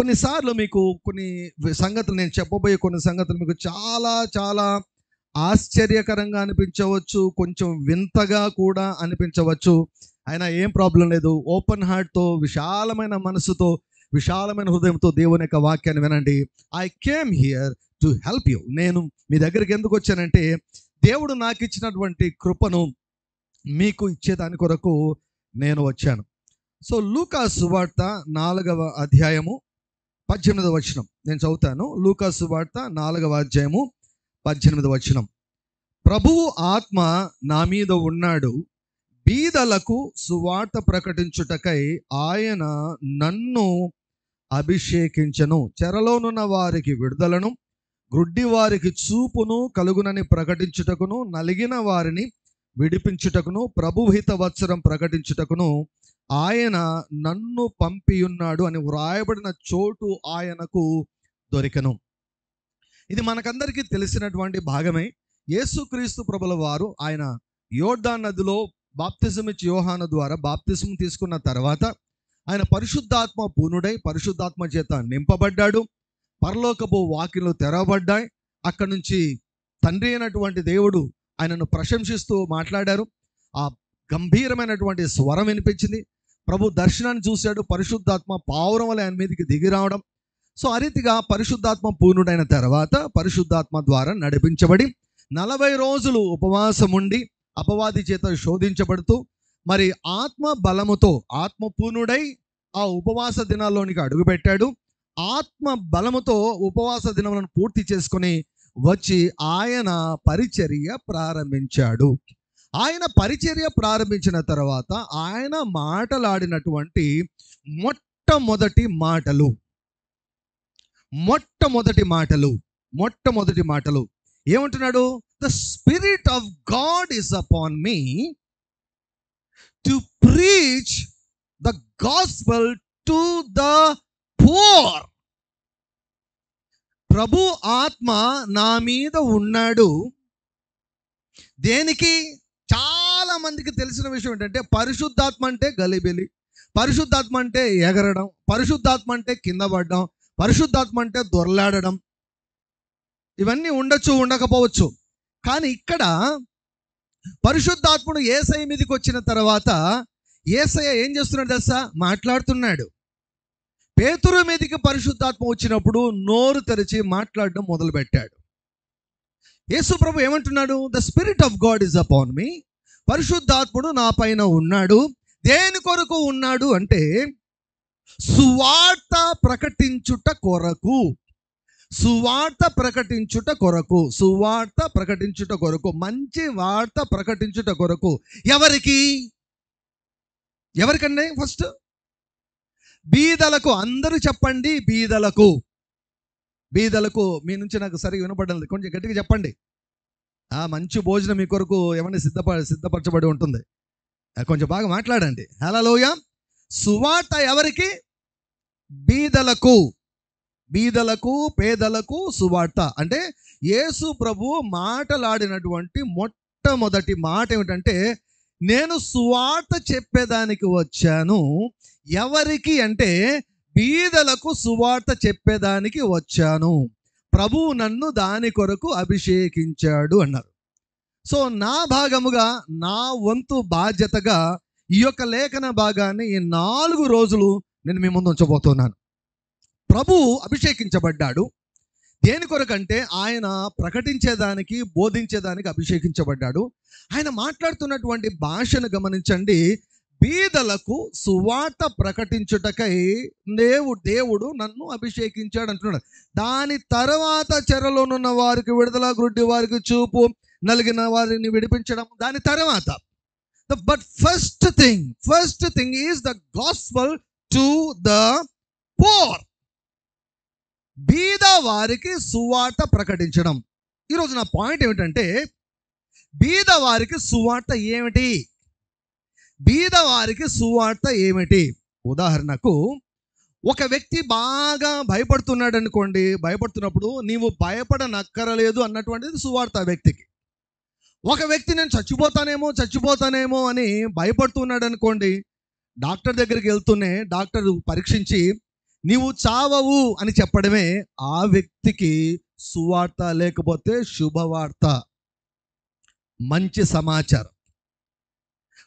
కొన్నిసార్లు మీకు కొన్ని సంగతులు, నేను చెప్పబోయే కొన్ని సంగతులు మీకు చాలా చాలా ఆశ్చర్యకరంగా అనిపించవచ్చు, కొంచెం వింతగా కూడా అనిపించవచ్చు. అయినా ఏం ప్రాబ్లం లేదు. ఓపెన్ హార్ట్తో, విశాలమైన మనసుతో, విశాలమైన హృదయంతో దేవుని యొక్క వాక్యాన్ని వినండి. I came here to help you. నేను మీ దగ్గరికి ఎందుకు వచ్చానంటే, దేవుడు నాకు ఇచ్చినటువంటి కృపను మీకు ఇచ్చేదాని కొరకు నేను వచ్చాను. సో లూకా సువార్త 4వ అధ్యాయము 18వ వచనం నేను చదువుతాను. లూకా సువార్త 4వ అధ్యాయము 18వ వచనం. ప్రభువు ఆత్మ నా మీద ఉన్నాడు, బీదలకు సువార్త ప్రకటించుటకై ఆయన నన్ను అభిషేకించెను, చెరలోనున్న వారికి విడుదలను, గ్రుడ్డి వారికి చూపును కలుగునని ప్రకటించుటకును, నలిగిన వారిని విడిపించుటకును, ప్రభుహిత వత్సరం ప్రకటించుటకును ఆయన నన్ను పంపియున్నాడు అని వ్రాయబడిన చోటు ఆయనకు దొరికెను. ఇది మనకందరికీ తెలిసినటువంటి భాగమే. యేసుక్రీస్తు ప్రభుల వారు ఆయన యోర్దాను నదిలో బాప్తిజం ఇచ్చి యోహాను ద్వారా బాప్తిజం తీసుకున్న తర్వాత ఆయన పరిశుద్ధాత్మ పూర్ణుడై పరిశుద్ధాత్మ చేత నింపబడ్డాడు. పరలోకపు వాకిలు తెరవబడ్డాయి. అక్కడి నుంచి తండ్రి అయినటువంటి దేవుడు ఆయనను ప్రశంసిస్తూ మాట్లాడారు. ఆ గంభీరమైనటువంటి స్వరం వినిపించింది. ప్రభు దర్శనాన్ని చూశాడు. పరిశుద్ధాత్మ పావురం వలె ఆయన మీదకి దిగి రావడం. సో ఆ రీతిగా పరిశుద్ధాత్మ పూర్ణుడైన తర్వాత పరిశుద్ధాత్మ ద్వారా నడిపించబడి 40 రోజులు ఉపవాసం ఉండి అపవాది చేత శోధించబడుతూ మరి ఆత్మ బలముతో ఆత్మ పూర్ణుడై ఆ ఉపవాస దినాల్లోనికి అడుగుపెట్టాడు. ఆత్మ బలముతో ఉపవాస దినములను పూర్తి చేసుకొని వచ్చి ఆయన పరిచర్య ప్రారంభించాడు. ఆయన పరిచర్య ప్రారంభించిన తర్వాత ఆయన మాటలాడినటువంటి మొట్టమొదటి మాటలు ఏమంటున్నాడు? The spirit of God is upon me to preach the gospel to the poor. ప్రభు ఆత్మ నా మీద ఉన్నాడు. దేనికి? చాలా మందికి తెలిసిన విషయం ఏంటంటే, పరిశుద్ధాత్మ అంటే గలిబిలి, పరిశుద్ధాత్మ అంటే ఎగరడం, పరిశుద్ధాత్మ అంటే కింద పడడం, పరిశుద్ధాత్మ అంటే దొర్లాడడం. ఇవన్నీ ఉండొచ్చు, ఉండకపోవచ్చు. కానీ ఇక్కడ పరిశుద్ధాత్ముడు యేసయ్య మీదకి వచ్చిన తర్వాత యేసయ్య ఏం చేస్తున్నాడు తెలుసా? మాట్లాడుతున్నాడు. పేతురు మీదకి పరిశుద్ధాత్మ వచ్చినప్పుడు నోరు తెరిచి మాట్లాడడం మొదలుపెట్టాడు. యేసు ప్రభు ఏమంటున్నాడు? The spirit of God is upon me. పరిశుద్ధాత్ముడు నా పైన ఉన్నాడు. దేని కొరకు ఉన్నాడు అంటే, సువార్త ప్రకటించుట కొరకు. మంచి వార్త ప్రకటించుట కొరకు. ఎవరికండి? ఫస్ట్ బీదలకు. అందరూ చెప్పండి, బీదలకు. మీ నుంచి నాకు సరిగా వినపడలేదు, కొంచెం గట్టిగా చెప్పండి. మంచి భోజనం మీ కొరకు ఏమన్నా సిద్ధపరచబడి ఉంటుంది. కొంచెం బాగా మాట్లాడండి. హల్లెలూయా. సువార్త ఎవరికి? బీదలకు, పేదలకు సువార్త. అంటే యేసు ప్రభు మాటలాడినటువంటి మొట్టమొదటి మాట ఏమిటంటే, నేను సువార్త చెప్పేదానికి వచ్చాను. ఎవరికి అంటే, బీదలకు సువార్త చెప్పేదానికి వచ్చాను. ప్రభువు నన్ను దాని కొరకు అభిషేకించాడు అన్నారు. సో నా భాగముగా, నా వంతు బాధ్యతగా ఈ యొక్క లేఖన భాగాన్ని ఈ 4 రోజులు నేను మీ ముందు ఉంచబోతున్నాను. ప్రభువు అభిషేకించబడ్డాడు. దేని కొరకంటే, ఆయన ప్రకటించేదానికి, బోధించేదానికి అభిషేకించబడ్డాడు. ఆయన మాట్లాడుతున్నటువంటి భాషను గమనించండి. బీదలకు సువార్త ప్రకటించుటకై దేవుడు నన్ను అభిషేకించాడు అంటున్నాడు. దాని తర్వాత చెరలోనున్న వారికి విడుదల, గ్రుడ్డి వారికి చూపు, నలిగిన వారిని విడిపించడం. దాని తర్వాత but first thing is the gospel to the poor. బీద వారికి సువార్త ప్రకటించడం. ఈరోజు నా పాయింట్ ఏమిటంటే, బీద వారికి సువార్త ఏమిటి? ఉదాహరణకు ఒక వ్యక్తి బాగా భయపడుతున్నాడు అనుకోండి. భయపడుతున్నప్పుడు నీవు భయపడనక్కరలేదు అన్నటువంటిది సువార్త వ్యక్తికి. ఒక వ్యక్తి నేను చచ్చిపోతానేమో అని భయపడుతున్నాడు అనుకోండి. డాక్టర్ దగ్గరికి వెళ్తూనే డాక్టర్ పరీక్షించి నీవు చావవు అని చెప్పడమే ఆ వ్యక్తికి సువార్త, లేకపోతే శుభవార్త, మంచి సమాచారం.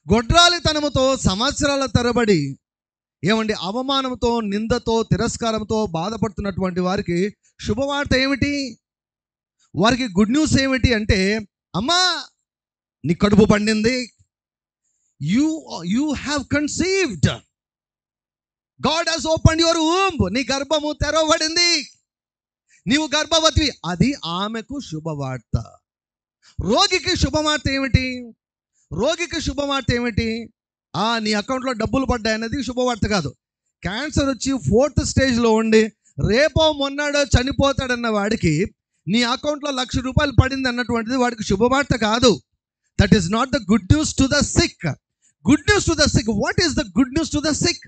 గొడ్రాలితనముతో సంవత్సరాల తరబడి అవమానంతో, నిందతో, తిరస్కారంతో బాధపడుతున్నటువంటి వారికి శుభవార్త ఏమిటి? వారికి గుడ్ న్యూస్ ఏమిటి అంటే, అమ్మా నీ కడుపు పండింది, you have conceived, God has opened your womb, నీ గర్భము తెరవబడింది, నీవు గర్భవతి. అది ఆమెకు శుభవార్త. రోగికి శుభవార్త ఏమిటి? రోగికి శుభవార్త ఏమిటి? నీ అకౌంట్లో డబ్బులు పడ్డాయన్నది శుభవార్త కాదు. క్యాన్సర్ వచ్చి 4th స్టేజ్లో ఉండి రేపో మొన్నాడో చనిపోతాడన్న వాడికి నీ అకౌంట్లో ₹1,00,000 పడింది అన్నటువంటిది వాడికి శుభవార్త కాదు. That is not the good news to the sick. Good news to the sick. What is the good news to the sick?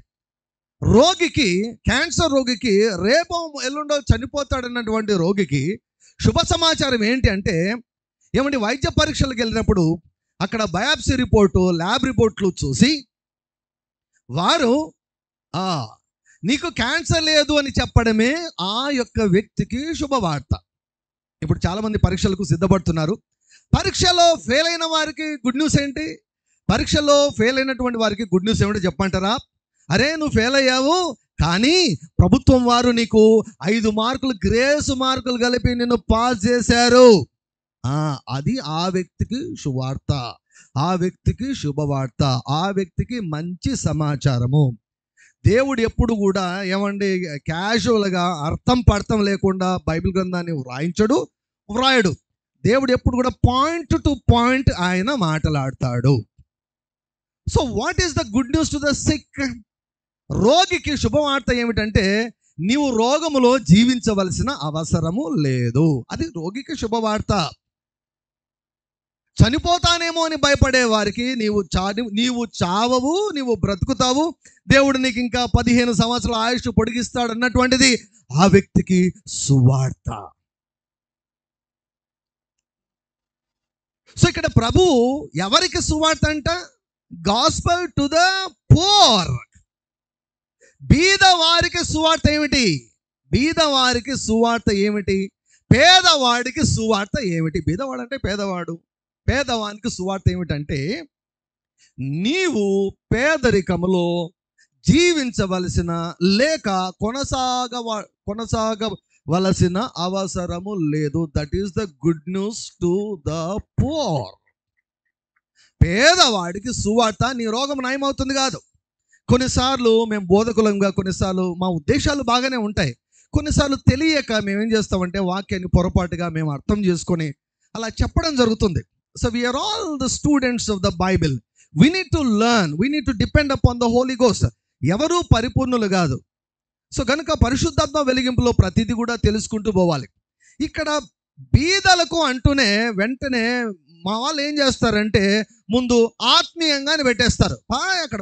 రోగికి, క్యాన్సర్ రోగికి, రేపో ఎల్లుండో చనిపోతాడన్నటువంటి రోగికి శుభ సమాచారం ఏంటి అంటే, వైద్య పరీక్షలకు వెళ్ళినప్పుడు అక్కడ బయాప్సీ రిపోర్టు, ల్యాబ్ రిపోర్ట్లు చూసి వారు నీకు క్యాన్సర్ లేదు అని చెప్పడమే ఆ యొక్క వ్యక్తికి శుభవార్త. ఇప్పుడు చాలామంది పరీక్షలకు సిద్ధపడుతున్నారు. పరీక్షలో ఫెయిల్ అయిన వారికి గుడ్ న్యూస్ ఏంటి? పరీక్షలో ఫెయిల్ అయినటువంటి వారికి గుడ్ న్యూస్ ఏమిటో చెప్పంటారా? అరే నువ్వు ఫెయిల్ అయ్యావు, కానీ ప్రభుత్వం వారు నీకు 5 మార్కులు గ్రేస్ మార్కులు కలిపి నిన్ను పాస్ చేశారు. అది ఆ వ్యక్తికి సువార్త, ఆ వ్యక్తికి శుభవార్త, ఆ వ్యక్తికి మంచి సమాచారము. దేవుడు ఎప్పుడు కూడా క్యాజువల్గా అర్థం పర్థం లేకుండా బైబిల్ గ్రంథాన్ని వ్రాయడు. దేవుడు ఎప్పుడు కూడా పాయింట్ టు పాయింట్ ఆయన మాట్లాడతాడు. So what is the good news to the sick? రోగికి శుభవార్త ఏమిటంటే, నీవు రోగములో జీవించవలసిన అవసరము లేదు. అది రోగికి శుభవార్త. చనిపోతానేమో అని భయపడే వారికి నీవు చావవు, నీవు బ్రతుకుతావు, దేవుడు నీకు ఇంకా 15 సంవత్సరాల ఆయుష్ పొడిగిస్తాడు అన్నటువంటిది ఆ వ్యక్తికి సువార్త. సో ఇక్కడ ప్రభు ఎవరికి సువార్త అంట? Gospel to the poor. బీదవారికి సువార్త ఏమిటి? బీదవారికి సువార్త ఏమిటి? పేదవాడికి సువార్త ఏమిటి? బీదవాడు అంటే పేదవాడు. పేదవానికి సువార్త ఏమిటంటే, నీవు పేదరికములో జీవించవలసిన లేక కొనసాగవలసిన అవసరము లేదు. That is the good news to the poor. పేదవాడికి సువార్త. నీ రోగం నయమవుతుంది కాదు. కొన్నిసార్లు మేము బోధకులంగా, కొన్నిసార్లు మా ఉద్దేశాలు బాగానే ఉంటాయి, కొన్నిసార్లు తెలియక మేము ఏం చేస్తామంటే వాక్యాన్ని పొరపాటుగా మేము అర్థం చేసుకొని అలా చెప్పడం జరుగుతుంది. So we are all the students of the Bible. We need to learn. We need to depend upon the Holy Ghost. ఎవరు పరిపూర్ణులు కాదు. సో కనుక పరిశుద్ధాత్మ వెలిగింపులో ప్రతిదీ కూడా తెలుసుకుంటూ పోవాలి. ఇక్కడ బీదలకు అంటూనే వెంటనే మా వాళ్ళు ఏం చేస్తారంటే ముందు ఆత్మీయంగానే పెట్టేస్తారు. అక్కడ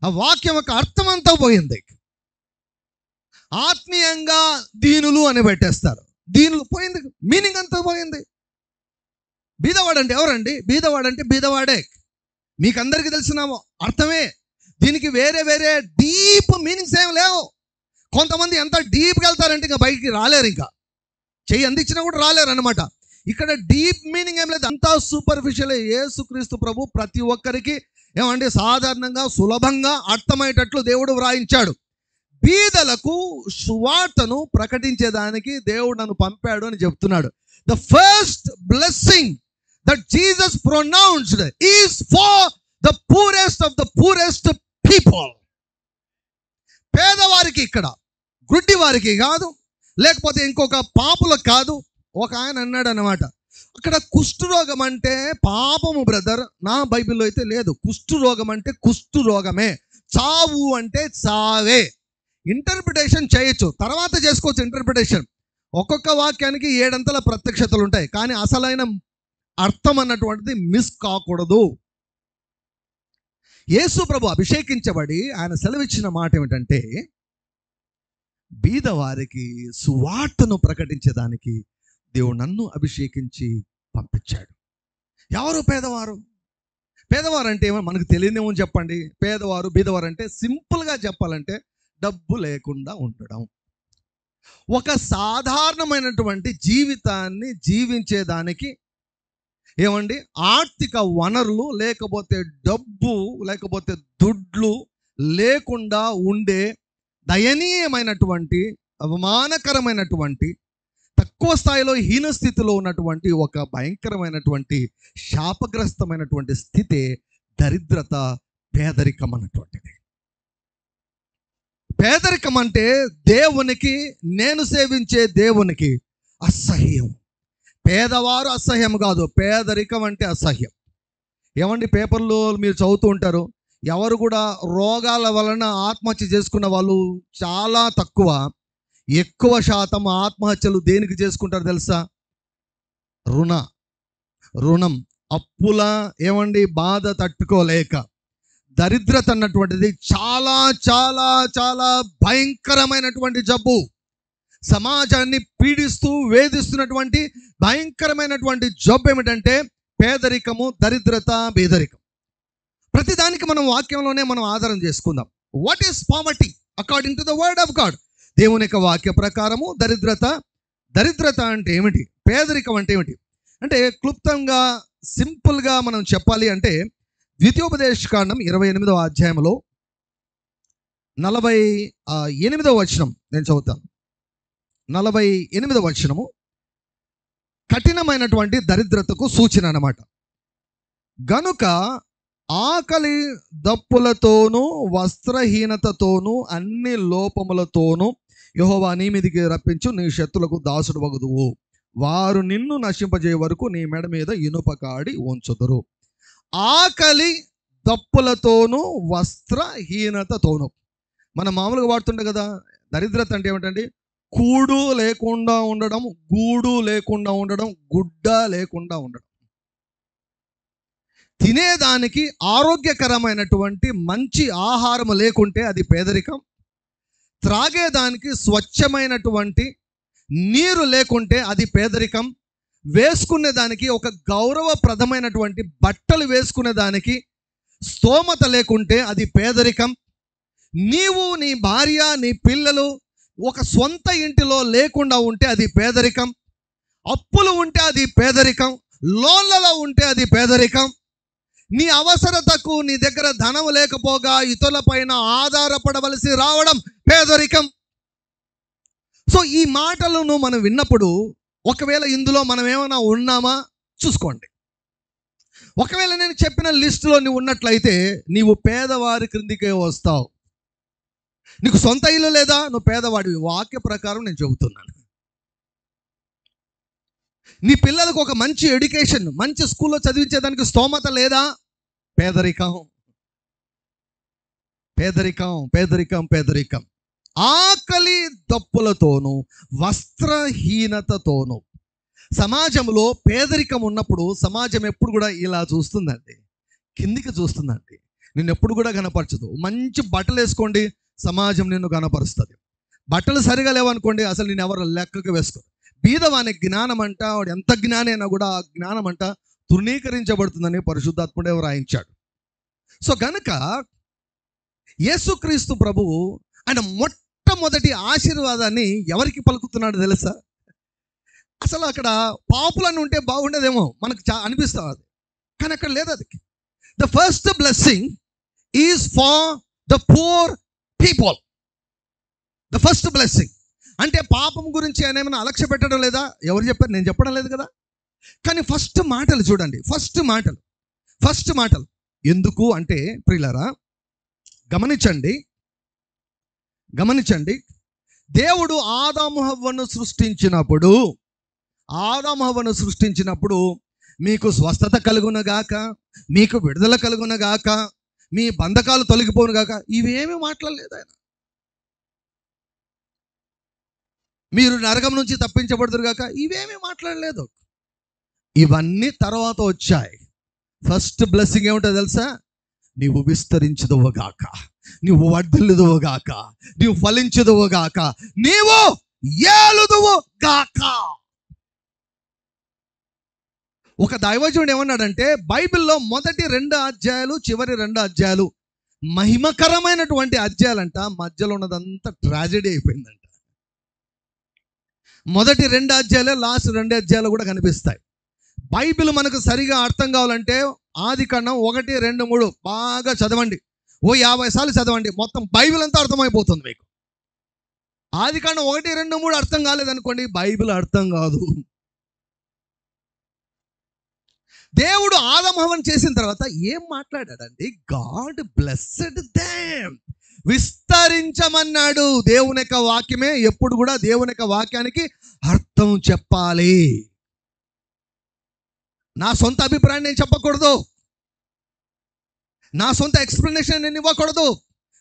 ఆ వాక్యం యొక్క అర్థం అంతా పోయింది. ఆత్మీయంగా దీనులు అని పెట్టేస్తారు. దీనులు పోయింది, మీనింగ్ అంతా పోయింది. బీదవాడు అంటే ఎవరండి? బీదవాడు అంటే బీదవాడే. మీకు అందరికీ తెలిసిన అర్థమే. దీనికి వేరే వేరే డీప్ మీనింగ్స్ ఏం లేవు. కొంతమంది ఎంత డీప్గా వెళ్తారంటే ఇంకా బయటికి రాలేరు, ఇంకా చెయ్యి అందించినా కూడా రాలేరు అనమాట. ఇక్కడ డీప్ మీనింగ్ ఏం లేదు, అంతా సూపర్ఫిషియల్. యేసుక్రీస్తు ప్రభు ప్రతి ఒక్కరికి సాధారణంగా సులభంగా అర్థమయ్యేటట్లు దేవుడు వ్రాయించాడు. బీదలకు సువార్తను ప్రకటించేదానికి దేవుడు నన్ను పంపాడు అని చెప్తున్నాడు. The first blessing that Jesus pronounced is for the poorest of the poorest people. పేదవారికి, ఇక్కడ గుడ్డి వారికి కాదు, లేకపోతే ఇంకొక పాపులకు కాదు. ఒక ఆయన అన్నాడు అన్నమాట, అక్కడ కుష్ఠరోగం అంటే పాపము బ్రదర్. నా బైబిల్లో అయితే లేదు. కుష్ఠరోగం అంటే కుష్ఠరోగమే, చావు అంటే చావే. ఇంటర్ప్రిటేషన్ చేయొచ్చు, తర్వాత చేసుకోవచ్చు ఇంటర్ప్రిటేషన్. ఒక్కొక్క వాక్యానికి 7 అంతల ప్రత్యక్షతలు ఉంటాయి, కానీ అసలైన అర్థం అన్నటువంటిది మిస్ కాకూడదు. యేసు ప్రభు అభిషేకించబడి ఆయన సెలవిచ్చిన మాట ఏమిటంటే, బీదవారికి సువార్తను ప్రకటించేదానికి దేవుడు నన్ను అభిషేకించి పంపించాడు. ఎవరు పేదవారు? పేదవారు అంటే ఏమో మనకు తెలియదేమో చెప్పండి. పేదవారు, బీదవారు అంటే సింపుల్గా చెప్పాలంటే డబ్బు లేకుండా ఉండడం. ఒక సాధారణమైనటువంటి జీవితాన్ని జీవించేదానికి ఏమండి ఆర్థిక వనరులు లేకపోతే డబ్బు లేకపోతే దుడ్లు లేకుండా ఉండే దయనీయమైనటువంటి అవమానకరమైనటువంటి తక్కువ స్థాయిలో హీన స్థితిలో ఉన్నటువంటి ఒక భయంకరమైనటువంటి శాపగ్రస్తమైనటువంటి స్థితి దరిద్రత, పేదరికం అన్నటువంటిది. పేదరికం అంటే దేవునికి, నేను సేవించే దేవునికి అసహ్యం. పేదవారు అసహ్యం కాదు, పేదరికం అంటే అసహ్యం. ఏమండి, పేపర్లో మీరు చదువుతూ ఉంటారు, ఎవరు కూడా రోగాల వలన ఆత్మహత్య చేసుకున్న వాళ్ళు చాలా తక్కువ. ఎక్కువ శాతం ఆత్మహత్యలు దేనికి చేసుకుంటారు తెలుసా? రుణం, అప్పుల ఏమండి బాధ తట్టుకోలేక. దరిద్రత అన్నటువంటిది చాలా చాలా చాలా భయంకరమైనటువంటి జబ్బు. సమాజాన్ని పీడిస్తూ వేధిస్తున్నటువంటి భయంకరమైనటువంటి జబ్బు ఏమిటంటే పేదరికము, దరిద్రత, పేదరికం. ప్రతిదానికి మనం వాక్యంలోనే మనం ఆధారం చేసుకుందాం. What is poverty according to the word of God? దేవుని యొక్క వాక్య ప్రకారము దరిద్రత అంటే ఏమిటి, పేదరికం అంటే ఏమిటి అంటే క్లుప్తంగా సింపుల్గా మనం చెప్పాలి అంటే ద్వితీయోపదేశకాండం 28వ అధ్యాయంలో 48వ వచనం నేను చదువుతాను. 48వ వచనము కఠినమైనటువంటి దరిద్రతకు సూచన అన్నమాట. గనుక ఆకలి దప్పులతోనూ వస్త్రహీనతతోనూ అన్ని లోపములతోనూ యెహోవా నీ మీదికి రప్పించు, నీ శత్రులకు దాసుడు వగుదువు. వారు నిన్ను నశింపజేయ వరకు నీ మెడ మీద ఇనుప కాడి ఉంచుదురు. ఆకలి దప్పులతోనూ వస్త్రహీనతతోనూ. మనం మామూలుగా వాడుతుండే కదా. దరిద్రత అంటే ఏమిటండి? కూడు లేకుండా ఉండడం, గూడు లేకుండా ఉండడం, గుడ్డ లేకుండా ఉండడం. తినేదానికి ఆరోగ్యకరమైనటువంటి మంచి ఆహారం లేకుంటే అది పేదరికం. త్రాగేదానికి స్వచ్ఛమైనటువంటి నీరు లేకుంటే అది పేదరికం. వేసుకునే దానికి ఒక గౌరవప్రదమైనటువంటి బట్టలు వేసుకునే దానికి స్తోమత లేకుంటే అది పేదరికం. నీవు, నీ భార్య, నీ పిల్లలు ఒక సొంత ఇంటిలో లేకుండా ఉంటే అది పేదరికం. అప్పులు ఉంటే అది పేదరికం. లోన్లలో ఉంటే అది పేదరికం. నీ అవసరతకు నీ దగ్గర ధనం లేకపోగా ఇతరులపైన ఆధారపడవలసి రావడం పేదరికం. సో ఈ మాటలను మనం విన్నప్పుడు ఒకవేళ ఇందులో మనం ఏమైనా ఉన్నామా చూసుకోండి. ఒకవేళ నేను చెప్పిన లిస్టులో నువ్వు ఉన్నట్లయితే నీవు పేదవారి క్రిందికే వస్తావు. నీకు సొంత ఇల్లు లేదా, నువ్వు పేదవాడివి. వాక్య ప్రకారం నేను చెబుతున్నాను. నీ పిల్లలకు ఒక మంచి ఎడ్యుకేషన్, మంచి స్కూల్లో చదివించేదానికి స్తోమత లేదా, పేదరికం. పేదరికం, పేదరికం, పేదరికం. ఆకలి దప్పులతోనూ వస్త్రహీనతతోనూ. సమాజంలో పేదరికం ఉన్నప్పుడు సమాజం ఎప్పుడు కూడా ఇలా చూస్తుందండి, కిందికి చూస్తుందండి. నిన్ను ఎప్పుడు కూడా కనపరచదు. మంచి బట్టలు వేసుకోండి, సమాజం నిన్ను కనపరుస్తుంది. బట్టలు సరిగా లేవనుకోండి, అసలు నేను ఎవరు లెక్కకు వేసుకో. బీదవాని జ్ఞానం అంట, వాడు ఎంత జ్ఞాని అయినా కూడా ఆ జ్ఞానం అంట తృణీకరించబడుతుందని పరిశుద్ధాత్ముడే రాయించాడు. సో గనుక యేసుక్రీస్తు ప్రభువు ఆయన మొట్టమొదటి ఆశీర్వాదాన్ని ఎవరికి పలుకుతున్నాడు తెలుసా? అసలు అక్కడ పాపులను ఉంటే బాగుండేదేమో మనకు అనిపిస్తుంది, కానీ అక్కడ లేదు. అది the first blessing is for the poor people. The first blessing అంటే పాపం గురించి ఆయన ఏమైనా అలక్ష్య పెట్టడం లేదా? ఎవరు చెప్పారు? నేను చెప్పడం లేదు కదా. కానీ ఫస్ట్ మాటలు చూడండి, ఫస్ట్ మాటలు ఎందుకు అంటే ప్రియులారా గమనించండి. దేవుడు ఆదాము హవ్వను సృష్టించినప్పుడు మీకు స్వస్థత కలుగునగాక, మీకు విడుదల కలుగునగాక, మీ బంధకాలు తొలగిపోనుగాక, ఇవేమీ మాట్లాడలేదు ఆయన. మీరు నరకం నుంచి తప్పించబడుదురుగాక, ఇవేమీ మాట్లాడలేదు. ఇవన్నీ తర్వాత వచ్చాయి. ఫస్ట్ బ్లెస్సింగ్ ఏమిటో తెలుసా? నీవు విస్తరించుదువుగాక, నీవు వర్ధిల్లుదువుగాక, నీవు ఫలించుదువుగాక, నీవు ఏలుదువుగాక. ఒక దైవజనుడు ఏమన్నాడంటే, బైబిల్లో మొదటి 2 అధ్యాయాలు చివరి 2 అధ్యాయాలు మహిమకరమైనటువంటి అధ్యాయాలంట, మధ్యలో ఉన్నదంతా ట్రాజెడీ అయిపోయిందంట. మొదటి 2 అధ్యాయాలే లాస్ట్ 2 అధ్యాయాలు కూడా కనిపిస్తాయి. బైబిల్ మనకు సరిగా అర్థం కావాలంటే ఆదికాండం 1, 2, 3 బాగా చదవండి. 50 సార్లు చదవండి, మొత్తం బైబిల్ అంతా అర్థమైపోతుంది మీకు. ఆదికాండం 1, 2, 3 అర్థం కాలేదనుకోండి, బైబిల్ అర్థం కాదు. దేవుడు ఆదాము హవ్వను చేసిన తర్వాత ఏం మాట్లాడాడండి? గాడ్ బ్లెస్సెడ్ దెమ్, విస్తరించమన్నాడు. దేవుని యొక్క వాక్యమే ఎప్పుడు కూడా దేవుని యొక్క వాక్యానికి అర్థం చెప్పాలి. నా సొంత అభిప్రాయం నేను చెప్పకూడదు, నా సొంత ఎక్స్ప్లెనేషన్ నేను ఇవ్వకూడదు.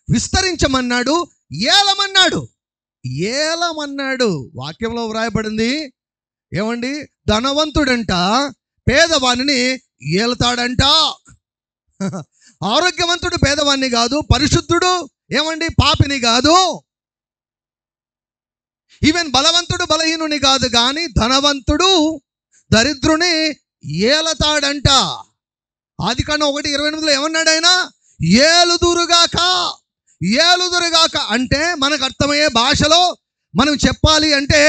విస్తరించమన్నాడు, ఏలమన్నాడు. ఏలమన్నాడు వాక్యంలో వ్రాయబడింది ఏమండి? ధనవంతుడంట పేదవాణిని ఏలుతాడంట. ఆరోగ్యవంతుడు పేదవాణ్ణి కాదు, పరిశుద్ధుడు ఏమండి పాపిని కాదు, ఈవెన్ బలవంతుడు బలహీనుని కాదు, కానీ ధనవంతుడు దరిద్రుని ఏలతాడంట. ఆదికాండం 1:28 ఏమన్నాడు ఆయన? ఏలుదురుగాక. ఏలుదురుగాక అంటే మనకు అర్థమయ్యే భాషలో మనం చెప్పాలి అంటే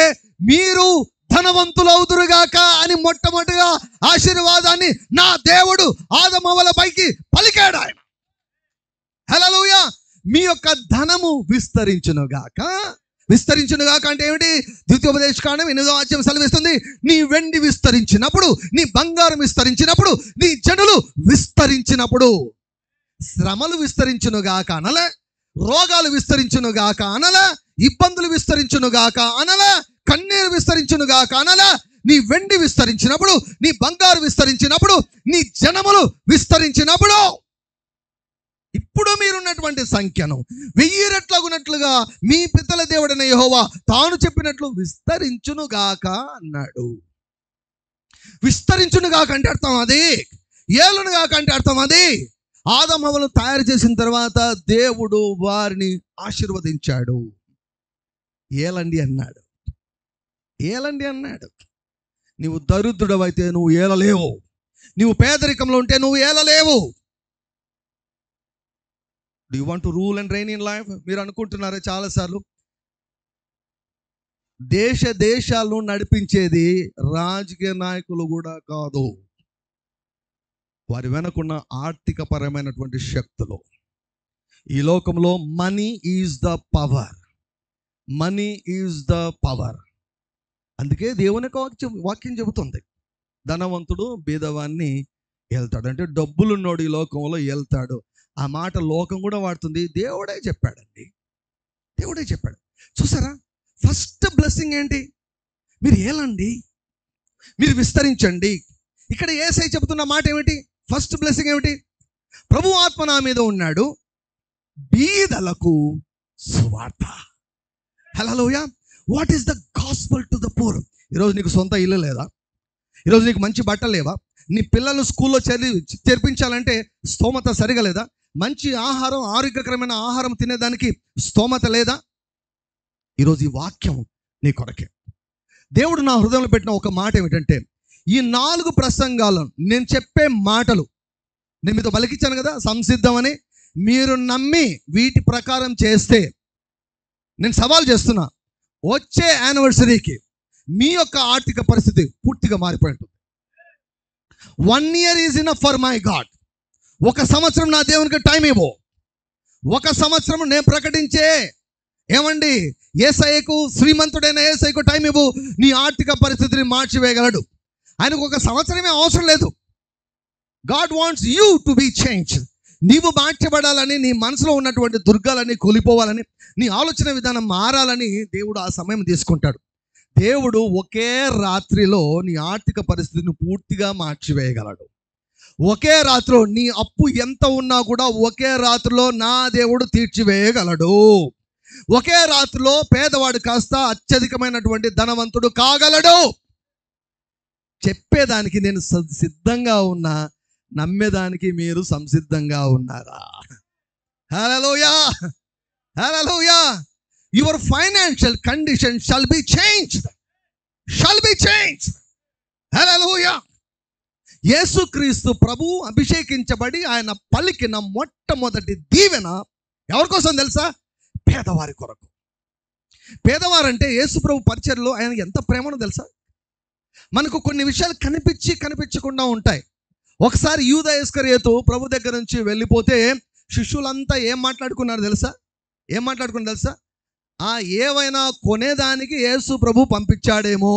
మీరు ధనవంతులవుదురుగాక అని మొట్టమొదటిగా ఆశీర్వాదాన్ని నా దేవుడు ఆదాము హవ్వల పైకి పలికాడు ఆయన. హల్లెలూయా. మీ యొక్క ధనము విస్తరించునుగాక. విస్తరించునుగాక అంటే ఏమిటి? ద్వితీయోపదేశకాండం 8వ అధ్యాయం సెలవిస్తుంది, నీ వెండి విస్తరించినప్పుడు, నీ బంగారం విస్తరించినప్పుడు, నీ జనులు విస్తరించినప్పుడు. శ్రమలు విస్తరించునుగాక అనలే, రోగాలు విస్తరించునుగాక అనలే, ఇబ్బందులు విస్తరించునుగాక అనలే, కన్నీరు విస్తరించునుగాక అనలే. నీ వెండి విస్తరించినప్పుడు, నీ బంగారు విస్తరించినప్పుడు, నీ జనములు విస్తరించినప్పుడు, ఇప్పుడు మీరున్నటువంటి సంఖ్యను 1000 రెట్లగునట్లుగా మీ పితల దేవుడైన యెహోవా తాను చెప్పినట్లు విస్తరించునుగాక అన్నాడు. విస్తరించునుగాక అంటే అర్థం అది, ఏలునుగాక అంటే అర్థం అది. ఆదాము హవ్వలను తయారు చేసిన తర్వాత దేవుడు వారిని ఆశీర్వదించాడు. ఏలండి అన్నాడు, ఏలండి అన్నాడు. నీవు దరిద్రుడవైతే నువ్వు ఏలలేవు, నీవు పేదరికంలో ఉంటే నువ్వు ఏలలేవు. Do you want to rule and reign in life? మీరు అనుకుంటున్నారా చాలాసార్లు? దేశాలను నడిపించేది రాజకీయ నాయకులు కూడా కాదు, వారి వెనకున్న ఆర్థిక పరమైనటువంటి శక్తులు. ఈ లోకంలో money is the power, money is the power. అందుకే దేవుని వాక్యం చెబుతుంది, ధనవంతుడు బీదవాన్ని వెళ్తాడు అంటే డబ్బులున్నోడు ఈ లోకంలో వెళ్తాడు. ఆ మాట లోకం కూడా వాడుతుంది, దేవుడే చెప్పాడండి, దేవుడే చెప్పాడు. చూసారా, ఫస్ట్ బ్లెస్సింగ్ ఏంటి? మీరు ఏలండి, మీరు విస్తరించండి. ఇక్కడ యేసయ్య చెబుతున్న మాట ఏమిటి? ఫస్ట్ బ్లెస్సింగ్ ఏమిటి? ప్రభు ఆత్మ నా మీద ఉన్నాడు, బీదలకు సువార్త. Hallelujah. What is the gospel to the poor? ఈరోజు నీకు సొంత ఇల్లు లేదా? ఈరోజు నీకు మంచి బట్టలు లేవా? నీ పిల్లలను స్కూల్లో చేర్పించాలంటే స్తోమత సరిగా లేదా? మంచి ఆహారం, ఆరోగ్యకరమైన ఆహారం తినేదానికి స్తోమత లేదా? ఈరోజు ఈ వాక్యం నీ కొరకే. దేవుడు నా హృదయంలో పెట్టిన ఒక మాట ఏమిటంటే, ఈ 4 ప్రసంగాలను నేను చెప్పే మాటలు నేను మీతో పలికించాను కదా, సంసిద్ధమని. మీరు నమ్మి వీటి ప్రకారం చేస్తే, నేను సవాల్ చేస్తున్నా, వచ్చే యానివర్సరీకి మీ యొక్క ఆర్థిక పరిస్థితి పూర్తిగా మారిపోయి ఉంటుంది. 1 year is enough for my God. 1 సంవత్సరం నా దేవునికి టైం ఇవ్వు. 1 సంవత్సరం నేను ప్రకటించే ఏమండి యేసయ్యకు, శ్రీమంతుడైన యేసయ్యకు టైం ఇవ్వు. నీ ఆర్థిక పరిస్థితిని మార్చివేయగలడు. ఆయనకు 1 సంవత్సరమే అవసరం లేదు. God wants you to be change. నీవు మార్చబడాలని, నీ మనసులో ఉన్నటువంటి దుర్గాలన్నీ కూలిపోవాలని, నీ ఆలోచన విధానం మారాలని దేవుడు ఆ సమయం తీసుకుంటాడు. దేవుడు ఒకే రాత్రిలో నీ ఆర్థిక పరిస్థితిని పూర్తిగా మార్చివేయగలడు. ఒకే రాత్రిలో నీ అప్పు ఎంత ఉన్నా కూడా ఒకే రాత్రిలో నా దేవుడు తీర్చివేయగలడు. ఒకే రాత్రిలో పేదవాడు కాస్త అత్యధికమైనటువంటి ధనవంతుడు కాగలడు. చెప్పేదానికి నేను సిద్ధంగా ఉన్నా, నమ్మేదానికి మీరు సంసిద్ధంగా ఉన్నారా? హల్లెలూయా, హల్లెలూయా. Your financial condition shall be changed. Shall be changed. Hallelujah. యేసుక్రీస్తు ప్రభు అభిషేకించబడి ఆయన పలికిన మొట్టమొదటి దీవెన ఎవరి కోసం తెలుసా? పేదవారి కొరకు. పేదవారంటే యేసు ప్రభు పరిచర్యలో ఆయన ఎంత ప్రేమనో తెలుసా? మనకు కొన్ని విషయాలు కనిపించకుండా ఉంటాయి. ఒకసారి యూదా ఇస్కరియోతు ప్రభు దగ్గర నుంచి వెళ్ళిపోతే శిష్యులంతా ఏం మాట్లాడుకున్నారు తెలుసా? ఏవైనా కొనేదానికి యేసు ప్రభు పంపించాడేమో,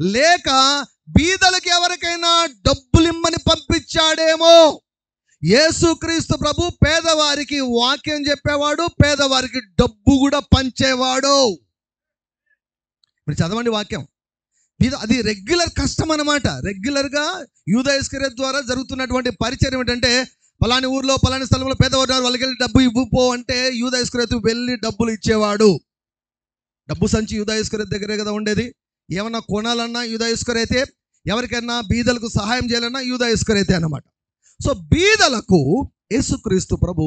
లేక బీదలకి ఎవరికైనా డబ్బులిమ్మని పంపించాడేమో. యేసుక్రీస్తు ప్రభు పేదవారికి వాక్యం చెప్పేవాడు, పేదవారికి డబ్బు కూడా పంచేవాడు. మీరు చదవండి వాక్యం. అది రెగ్యులర్ కష్టం అన్నమాట. రెగ్యులర్గా యూదా ఇస్కరియోతు ద్వారా జరుగుతున్నటువంటి పరిచయం ఏమిటంటే, పలాని ఊర్లో పలాని స్థలంలో పేదవారు వాళ్ళకి వెళ్ళి డబ్బు ఇవ్వుపో అంటే యూదా ఇస్కరియోతు వెళ్ళి డబ్బులు ఇచ్చేవాడు. డబ్బు సంచి యూదా ఇస్కరియోతు దగ్గరే కదా ఉండేది. ఏమన్నా కొనాలన్నా యూదా ఇస్కరియోతే, ఎవరికైనా బీదలకు సహాయం చేయాలన్నా యూదా ఇస్కరియోతే అన్నమాట. సో బీదలకు యేసుక్రీస్తు ప్రభు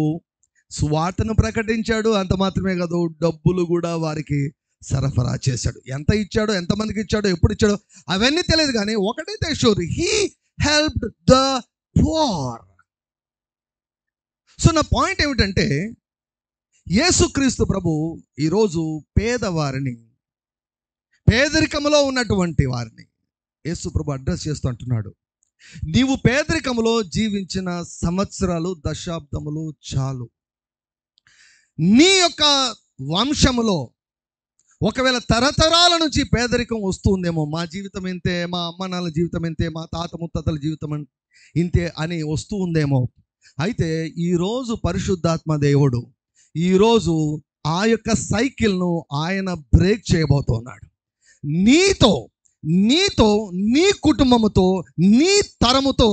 సువార్తను ప్రకటించాడు. అంత మాత్రమే కాదు, డబ్బులు కూడా వారికి సరఫరా చేశాడు. ఎంత ఇచ్చాడో, ఎంతమందికి ఇచ్చాడో, ఎప్పుడు ఇచ్చాడో అవన్నీ తెలియదు, కానీ ఒకటైతే sure, he helped the poor. So నా పాయింట్ ఏమిటంటే, యేసుక్రీస్తు ప్రభు ఈరోజు పేదవారిని, పేదరికంలో ఉన్నటువంటి వారిని యేసు ప్రభు అడ్రస్ చేస్తూ అంటున్నాడు, నీవు పేదరికంలో జీవించిన సంవత్సరాలు, దశాబ్దములు చాలు. నీ యొక్క వంశములో ఒకవేళ తరతరాల నుంచి పేదరికం వస్తుందేమో, మా జీవితం ఇంతే, మా అమ్మ నాన్నల జీవితం ఇంతే, మా తాత ముత్తాతల జీవితం ఇంతే అని వస్తూ ఉందేమో. అయితే ఈరోజు పరిశుద్ధాత్మ దేవుడు ఈరోజు ఆ యొక్క సైకిల్ను ఆయన బ్రేక్ చేయబోతున్నాడు. నీతో నీ కుటుంబముతో, నీ తరముతో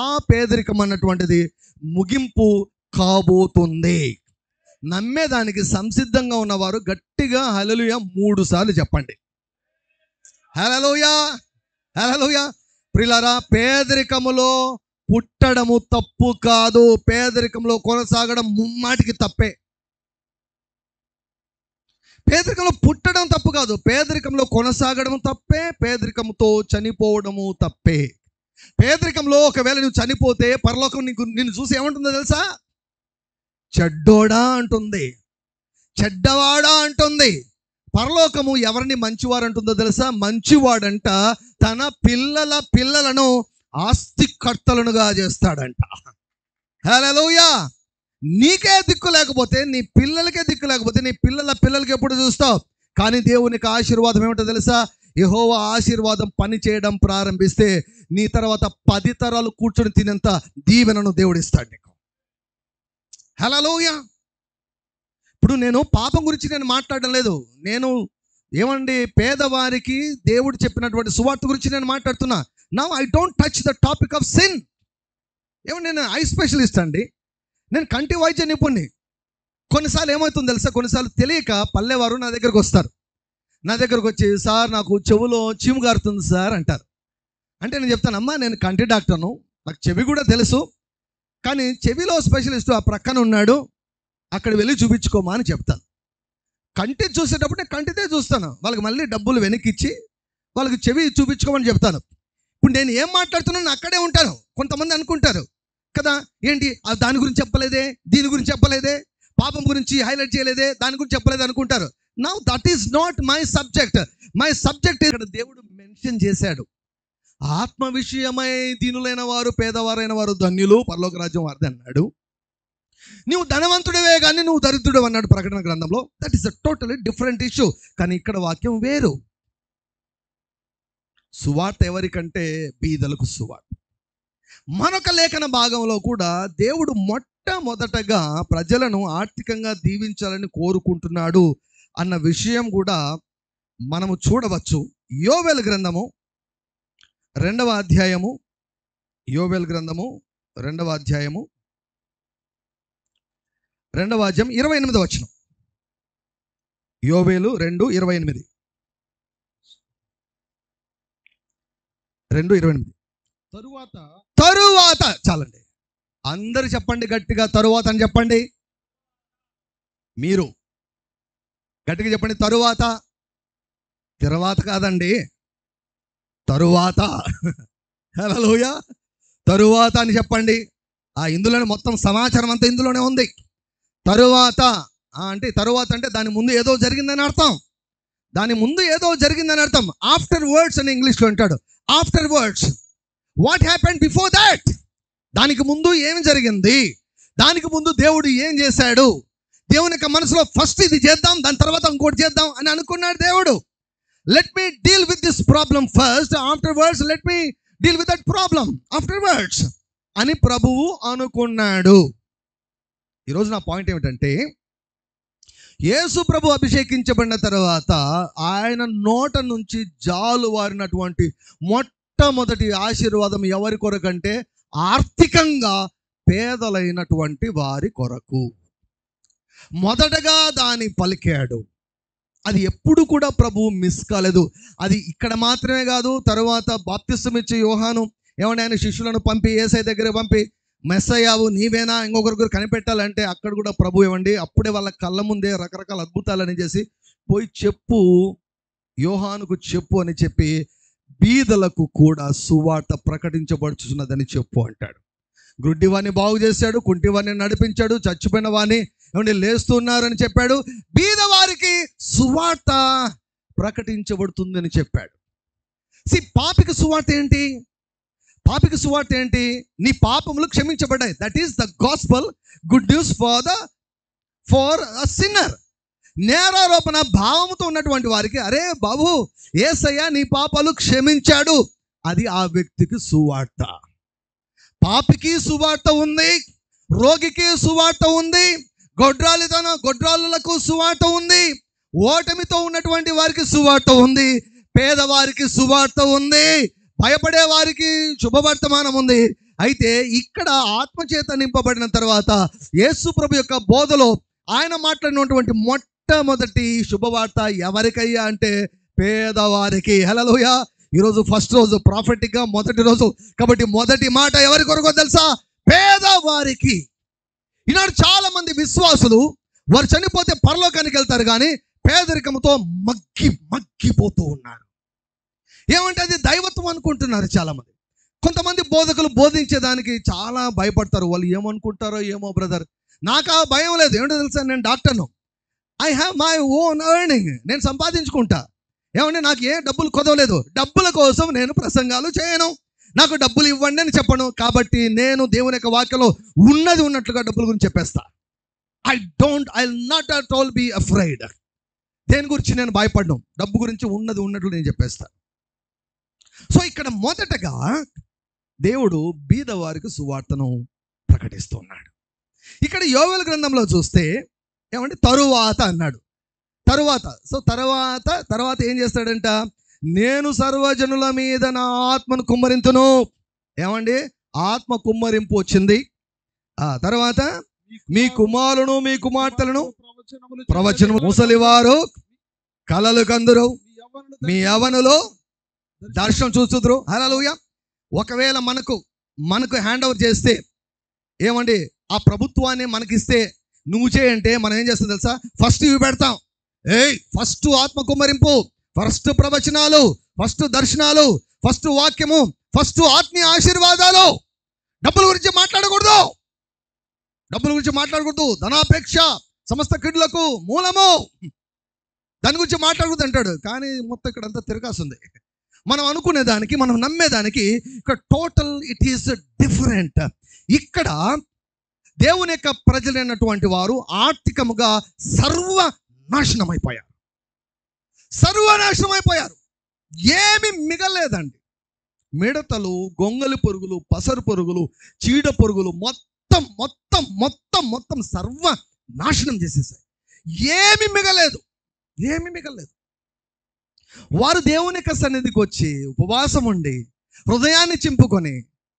ఆ పేదరికం అన్నటువంటిది ముగింపు కాబోతుంది. నమ్మేదానికి సంసిద్ధంగా ఉన్నవారు గట్టిగా హల్లెలూయా 3 సార్లు చెప్పండి. హల్లెలూయా, హల్లెలూయా. ప్రియులారా, పేదరికములో పుట్టడము తప్పు కాదు, పేదరికంలో కొనసాగడం ముమ్మాటికి తప్పే. పేదరికంలో పుట్టడం తప్పు కాదు, పేదరికంలో కొనసాగడం తప్పే, పేదరికంతో చనిపోవడము తప్పే. పేదరికంలో ఒకవేళ నువ్వు చనిపోతే పరలోకం నిన్ను చూసి ఏమంటుందో తెలుసా? చెడ్డోడా అంటుంది, చెడ్డవాడా అంటుంది. పరలోకము ఎవరిని మంచివారు అంటుందో తెలుసా? మంచివాడంట తన పిల్లలను ఆస్తికర్తలనుగా చేస్తాడంట. హల్లెలూయా. నీకే దిక్కు లేకపోతే, నీ పిల్లలకే దిక్కు లేకపోతే, నీ పిల్లలకి ఎప్పుడు చూస్తావు? కానీ దేవునికి ఆశీర్వాదం ఏమిటో తెలుసా? యెహోవా ఆశీర్వాదం పని చేయడం ప్రారంభిస్తే నీ తర్వాత 10 తరాలు కూర్చొని తినేంత దీవెనను దేవుడిస్తాడు నీకు. హల్లెలూయా. ఇప్పుడు నేను పాపం గురించి మాట్లాడడం లేదు. నేను ఏమండి, పేదవారికి దేవుడు చెప్పినటువంటి సువార్త గురించి నేను మాట్లాడుతున్నా. Now I don't touch the topic of sin. ఏమండి, నేను ఐ స్పెషలిస్ట్ అండి, నేను కంటి వైద్య నిపుణుని. కొన్నిసార్లు ఏమవుతుంది తెలుసా? కొన్నిసార్లు తెలియక పల్లెవారు నా దగ్గరకు వస్తారు. నా దగ్గరకు వచ్చి, సార్ నాకు చెవులో చీము గారుతుంది సార్ అంటారు. అంటే నేను చెప్తాను, అమ్మా నేను కంటి డాక్టర్ను, నాకు చెవి కూడా తెలుసు, కానీ చెవిలో స్పెషలిస్టు ఆ ప్రక్కన ఉన్నాడు, అక్కడ వెళ్ళి చూపించుకోమా అని చెప్తాను. కంటి చూసేటప్పుడు నేను కంటితే చూస్తాను, వాళ్ళకి మళ్ళీ డబ్బులు వెనక్కిచ్చి వాళ్ళకి చెవి చూపించుకోమని చెప్తాను. ఇప్పుడు నేను ఏం మాట్లాడుతున్నాను అక్కడే ఉంటాను. కొంతమంది అనుకుంటారు కదా, ఏంటి దాని గురించి చెప్పలేదే, దీని గురించి చెప్పలేదే, పాపం గురించి హైలైట్ చేయలేదే, దాని గురించి చెప్పలేదు అనుకుంటారు. Now that is not my subject. My subject ఇక్కడ దేవుడు మెన్షన్ చేశాడు. ఆత్మ విషయమై దీనులైన వారు, పేదవారైన వారు ధన్యులు, పరలోక రాజ్యం వారిది అన్నాడు. నువ్వు ధనవంతుడివే కానీ నువ్వు దరిద్రుడు అన్నాడు ప్రకటన గ్రంథంలో. That is a totally different issue. కానీ ఇక్కడ వాక్యం వేరు. సువార్త ఎవరికంటే బీదలకు సువార్త. మరొక లేఖన భాగంలో కూడా దేవుడు మొట్టమొదటగా ప్రజలను ఆర్థికంగా దీవించాలని కోరుకుంటున్నాడు అన్న విషయం కూడా మనము చూడవచ్చు. యోవేలు గ్రంథము 2వ అధ్యాయము, యోవేలు గ్రంథము 2వ అధ్యాయము 28వ వచనం. యోవేలు 2:28. 2:28. తరువాత చాలండి, అందరు చెప్పండి గట్టిగా, తరువాత అని చెప్పండి. మీరు గట్టిగా చెప్పండి, తరువాత కాదండి, తరువాత. హల్లెలూయా. తరువాత అని చెప్పండి. ఇందులోనే మొత్తం సమాచారం అంతా ఇందులోనే ఉంది. తరువాత అంటే దాని ముందు ఏదో జరిగిందని అర్థం. దాని ముందు ఏదో జరిగిందని అర్థం. ఆఫ్టర్ వర్డ్స్ అని ఇంగ్లీష్లో అంటాడు. After words, what happened before that? దానికి ముందు ఏమి జరిగింది, దానికి ముందు దేవుడు ఏం చేశాడు. దేవుని యొక్క మనసులో ఫస్ట్ ఇది చేద్దాం, దాని తర్వాత ఇంకోటి చేద్దాం అని అనుకున్నాడు దేవుడు. Let me deal with this problem first, after words let me deal with that problem after words అని ప్రభువు అనుకున్నాడు. ఈరోజు నా పాయింట్ ఏమిటంటే, యేసు ప్రభు అభిషేకించబడిన తర్వాత ఆయన నోట నుంచి జాలువారినటువంటి మొట్టమొదటి ఆశీర్వాదం ఎవరి కొరకంటే, ఆర్థికంగా పేదలైనటువంటి వారి కొరకు మొదటగా దాన్ని పలికాడు. అది ఎప్పుడు కూడా ప్రభువు మిస్ కాలేదు. అది ఇక్కడ మాత్రమే కాదు, తర్వాత బాప్తిసం ఇచ్చే యోహాను ఏమన్నా ఆయన శిష్యులను పంపి యేసయ్య దగ్గర పంపి, మెస్సయ్యావు నీవేనా, ఇంకొకరు కనిపెట్టాలంటే అక్కడ కూడా ప్రభు ఏమండి అప్పుడే వాళ్ళ కళ్ళ ముందే రకరకాల అద్భుతాలని చేసి, పోయి చెప్పు యోహానుకు చెప్పు అని చెప్పి, బీదలకు కూడా సువార్త ప్రకటించబడుచున్నదని చెప్పు అంటాడు. గుడ్డివాణ్ణి బాగు చేశాడు, కుంటివాణ్ణి నడిపించాడు, చచ్చిపోయిన వాణ్ణి ఏమండి లేస్తున్నారని చెప్పాడు, బీదవారికి సువార్త ప్రకటించబడుతుందని చెప్పాడు. పాపికి సువార్త ఏంటి? పాపికి సువార్త ఏంటి? నీ పాపములు క్షమించబడ్డాయి. That is the gospel, good news for a sinner. నేరారోపణ భావంతో ఉన్నటువంటి వారికి, అరే బాబు యేసయ్య నీ పాపాలు క్షమించాడు, అది ఆ వ్యక్తికి సువార్త. పాపికి సువార్త ఉంది, రోగికి సువార్త ఉంది, గొడ్రాలులకు సువార్త ఉంది, ఓటమితో ఉన్నటువంటి వారికి సువార్త ఉంది, పేదవారికి సువార్త ఉంది, భయపడే వారికి శుభవర్తమానం ఉంది. అయితే ఇక్కడ ఆత్మచేత నింపబడిన తర్వాత యేసు ప్రభు యొక్క బోధలో ఆయన మాట్లాడినటువంటి మొట్టమొదటి శుభవార్త ఎవరికయ్యా అంటే పేదవారికి. హల్లెలూయా. ఈరోజు ఫస్ట్ రోజు, ప్రాఫెటిక్గా మొదటి రోజు కాబట్టి మొదటి మాట ఎవరి కొరకో తెలుసా? పేదవారికి. ఈనాడు చాలా మంది విశ్వాసులు వారు చనిపోతే పరలోకానికి వెళ్తారు, కానీ పేదరికంతో మగ్గిపోతూ ఉన్నారు. ఏమంటే అది దైవత్వం అనుకుంటున్నారు చాలామంది. కొంతమంది బోధకులు బోధించేదానికి చాలా భయపడతారు. వాళ్ళు ఏమనుకుంటారో ఏమో బ్రదర్, నాకు ఆ భయం లేదు. ఏమిటో తెలుసా, నేను డాక్టర్ను, I have my own earning, నేను సంపాదించుకుంటా. ఏమంటే నాకు ఏ డబ్బులు కొదవలేదు, డబ్బుల కోసం నేను ప్రసంగాలు చేయను, నాకు డబ్బులు ఇవ్వండి అని చెప్పను. కాబట్టి నేను దేవుని యొక్క వాక్యంలో ఉన్నది ఉన్నట్లుగా డబ్బుల గురించి చెప్పేస్తా. I not at all be afraid. దేని గురించి నేను భయపడను, డబ్బు గురించి ఉన్నది ఉన్నట్లు నేను చెప్పేస్తా. సో ఇక్కడ మొదటగా దేవుడు బీదవారికి సువార్తను ప్రకటిస్తున్నాడు. ఇక్కడ యోవేలు గ్రంథంలో చూస్తే ఏమంటే తరువాత అన్నాడు. తర్వాత ఏం చేస్తాడంట? నేను సర్వజనుల మీద నా ఆత్మను కుమ్మరింతును. ఏమండి ఆత్మ కుమ్మరింపు వచ్చింది. తర్వాత మీ కుమారులను మీ కుమార్తెలను ప్రవచనము, ముసలివారు కలలు కందురు, మీ యవ్వనులు దర్శనం చూస్తురు. హల్లెలూయా. ఒకవేళ మనకు హ్యాండ్ ఓవర్ చేస్తే, ఏమండి ఆ ప్రభుత్వాన్ని మనకిస్తే నువ్వు చేయంటే మనం ఏం చేస్తాం తెలుసా? ఫస్ట్ ఇవి పెడతాం. ఫస్ట్ ఆత్మ కుమ్మరింపు, ఫస్ట్ ప్రవచనాలు, ఫస్ట్ దర్శనాలు, ఫస్ట్ వాక్యము, ఫస్ట్ ఆత్మీయ ఆశీర్వాదాలు. డబ్బుల గురించి మాట్లాడకూడదు. ధనాపేక్ష సమస్త కీడులకు మూలము, దాని గురించి మాట్లాడకూడదు అంటాడు. కానీ మొత్తం ఇక్కడ అంతా తిరగాల్సింది. మనం అనుకునేదానికి, మనం నమ్మేదానికి ఇక్కడ టోటల్ ఇట్ ఈస్ డిఫరెంట్. ఇక్కడ దేవుని యొక్క ప్రజలైనటువంటి వారు ఆర్థికముగా సర్వనాశనం అయిపోయారు. ఏమి మిగలేదండి. మిడతలు, గొంగలి పురుగులు, పసరు పురుగులు, చీడ పురుగులు మొత్తం సర్వనాశనం చేసేసాయి. ఏమి మిగలేదు. వారు దేవుని యొక్క సన్నిధికి వచ్చి ఉపవాసం ఉండి హృదయాన్ని చింపుకొని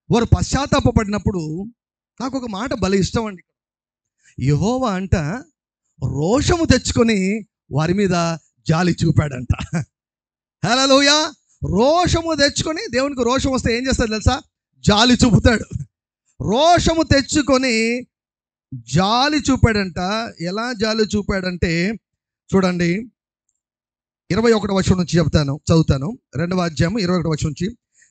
వారు పశ్చాత్తాపపడినప్పుడు నాకు ఒక మాట భలే ఇష్టం అండి. యెహోవా అంట రోషము తెచ్చుకొని వారి మీద జాలి చూపాడంట. హల్లెలూయా. రోషము తెచ్చుకొని, దేవునికి రోషం వస్తే ఏం చేస్తాడు తెలుసా? జాలి చూపుతాడు. రోషము తెచ్చుకొని జాలి చూపాడంట. ఎలా జాలి చూపాడంటే చూడండి, 21వ వచనం నుంచి చదువుతాను. 2వ అధ్యాయం 21వ వచనం నుంచి,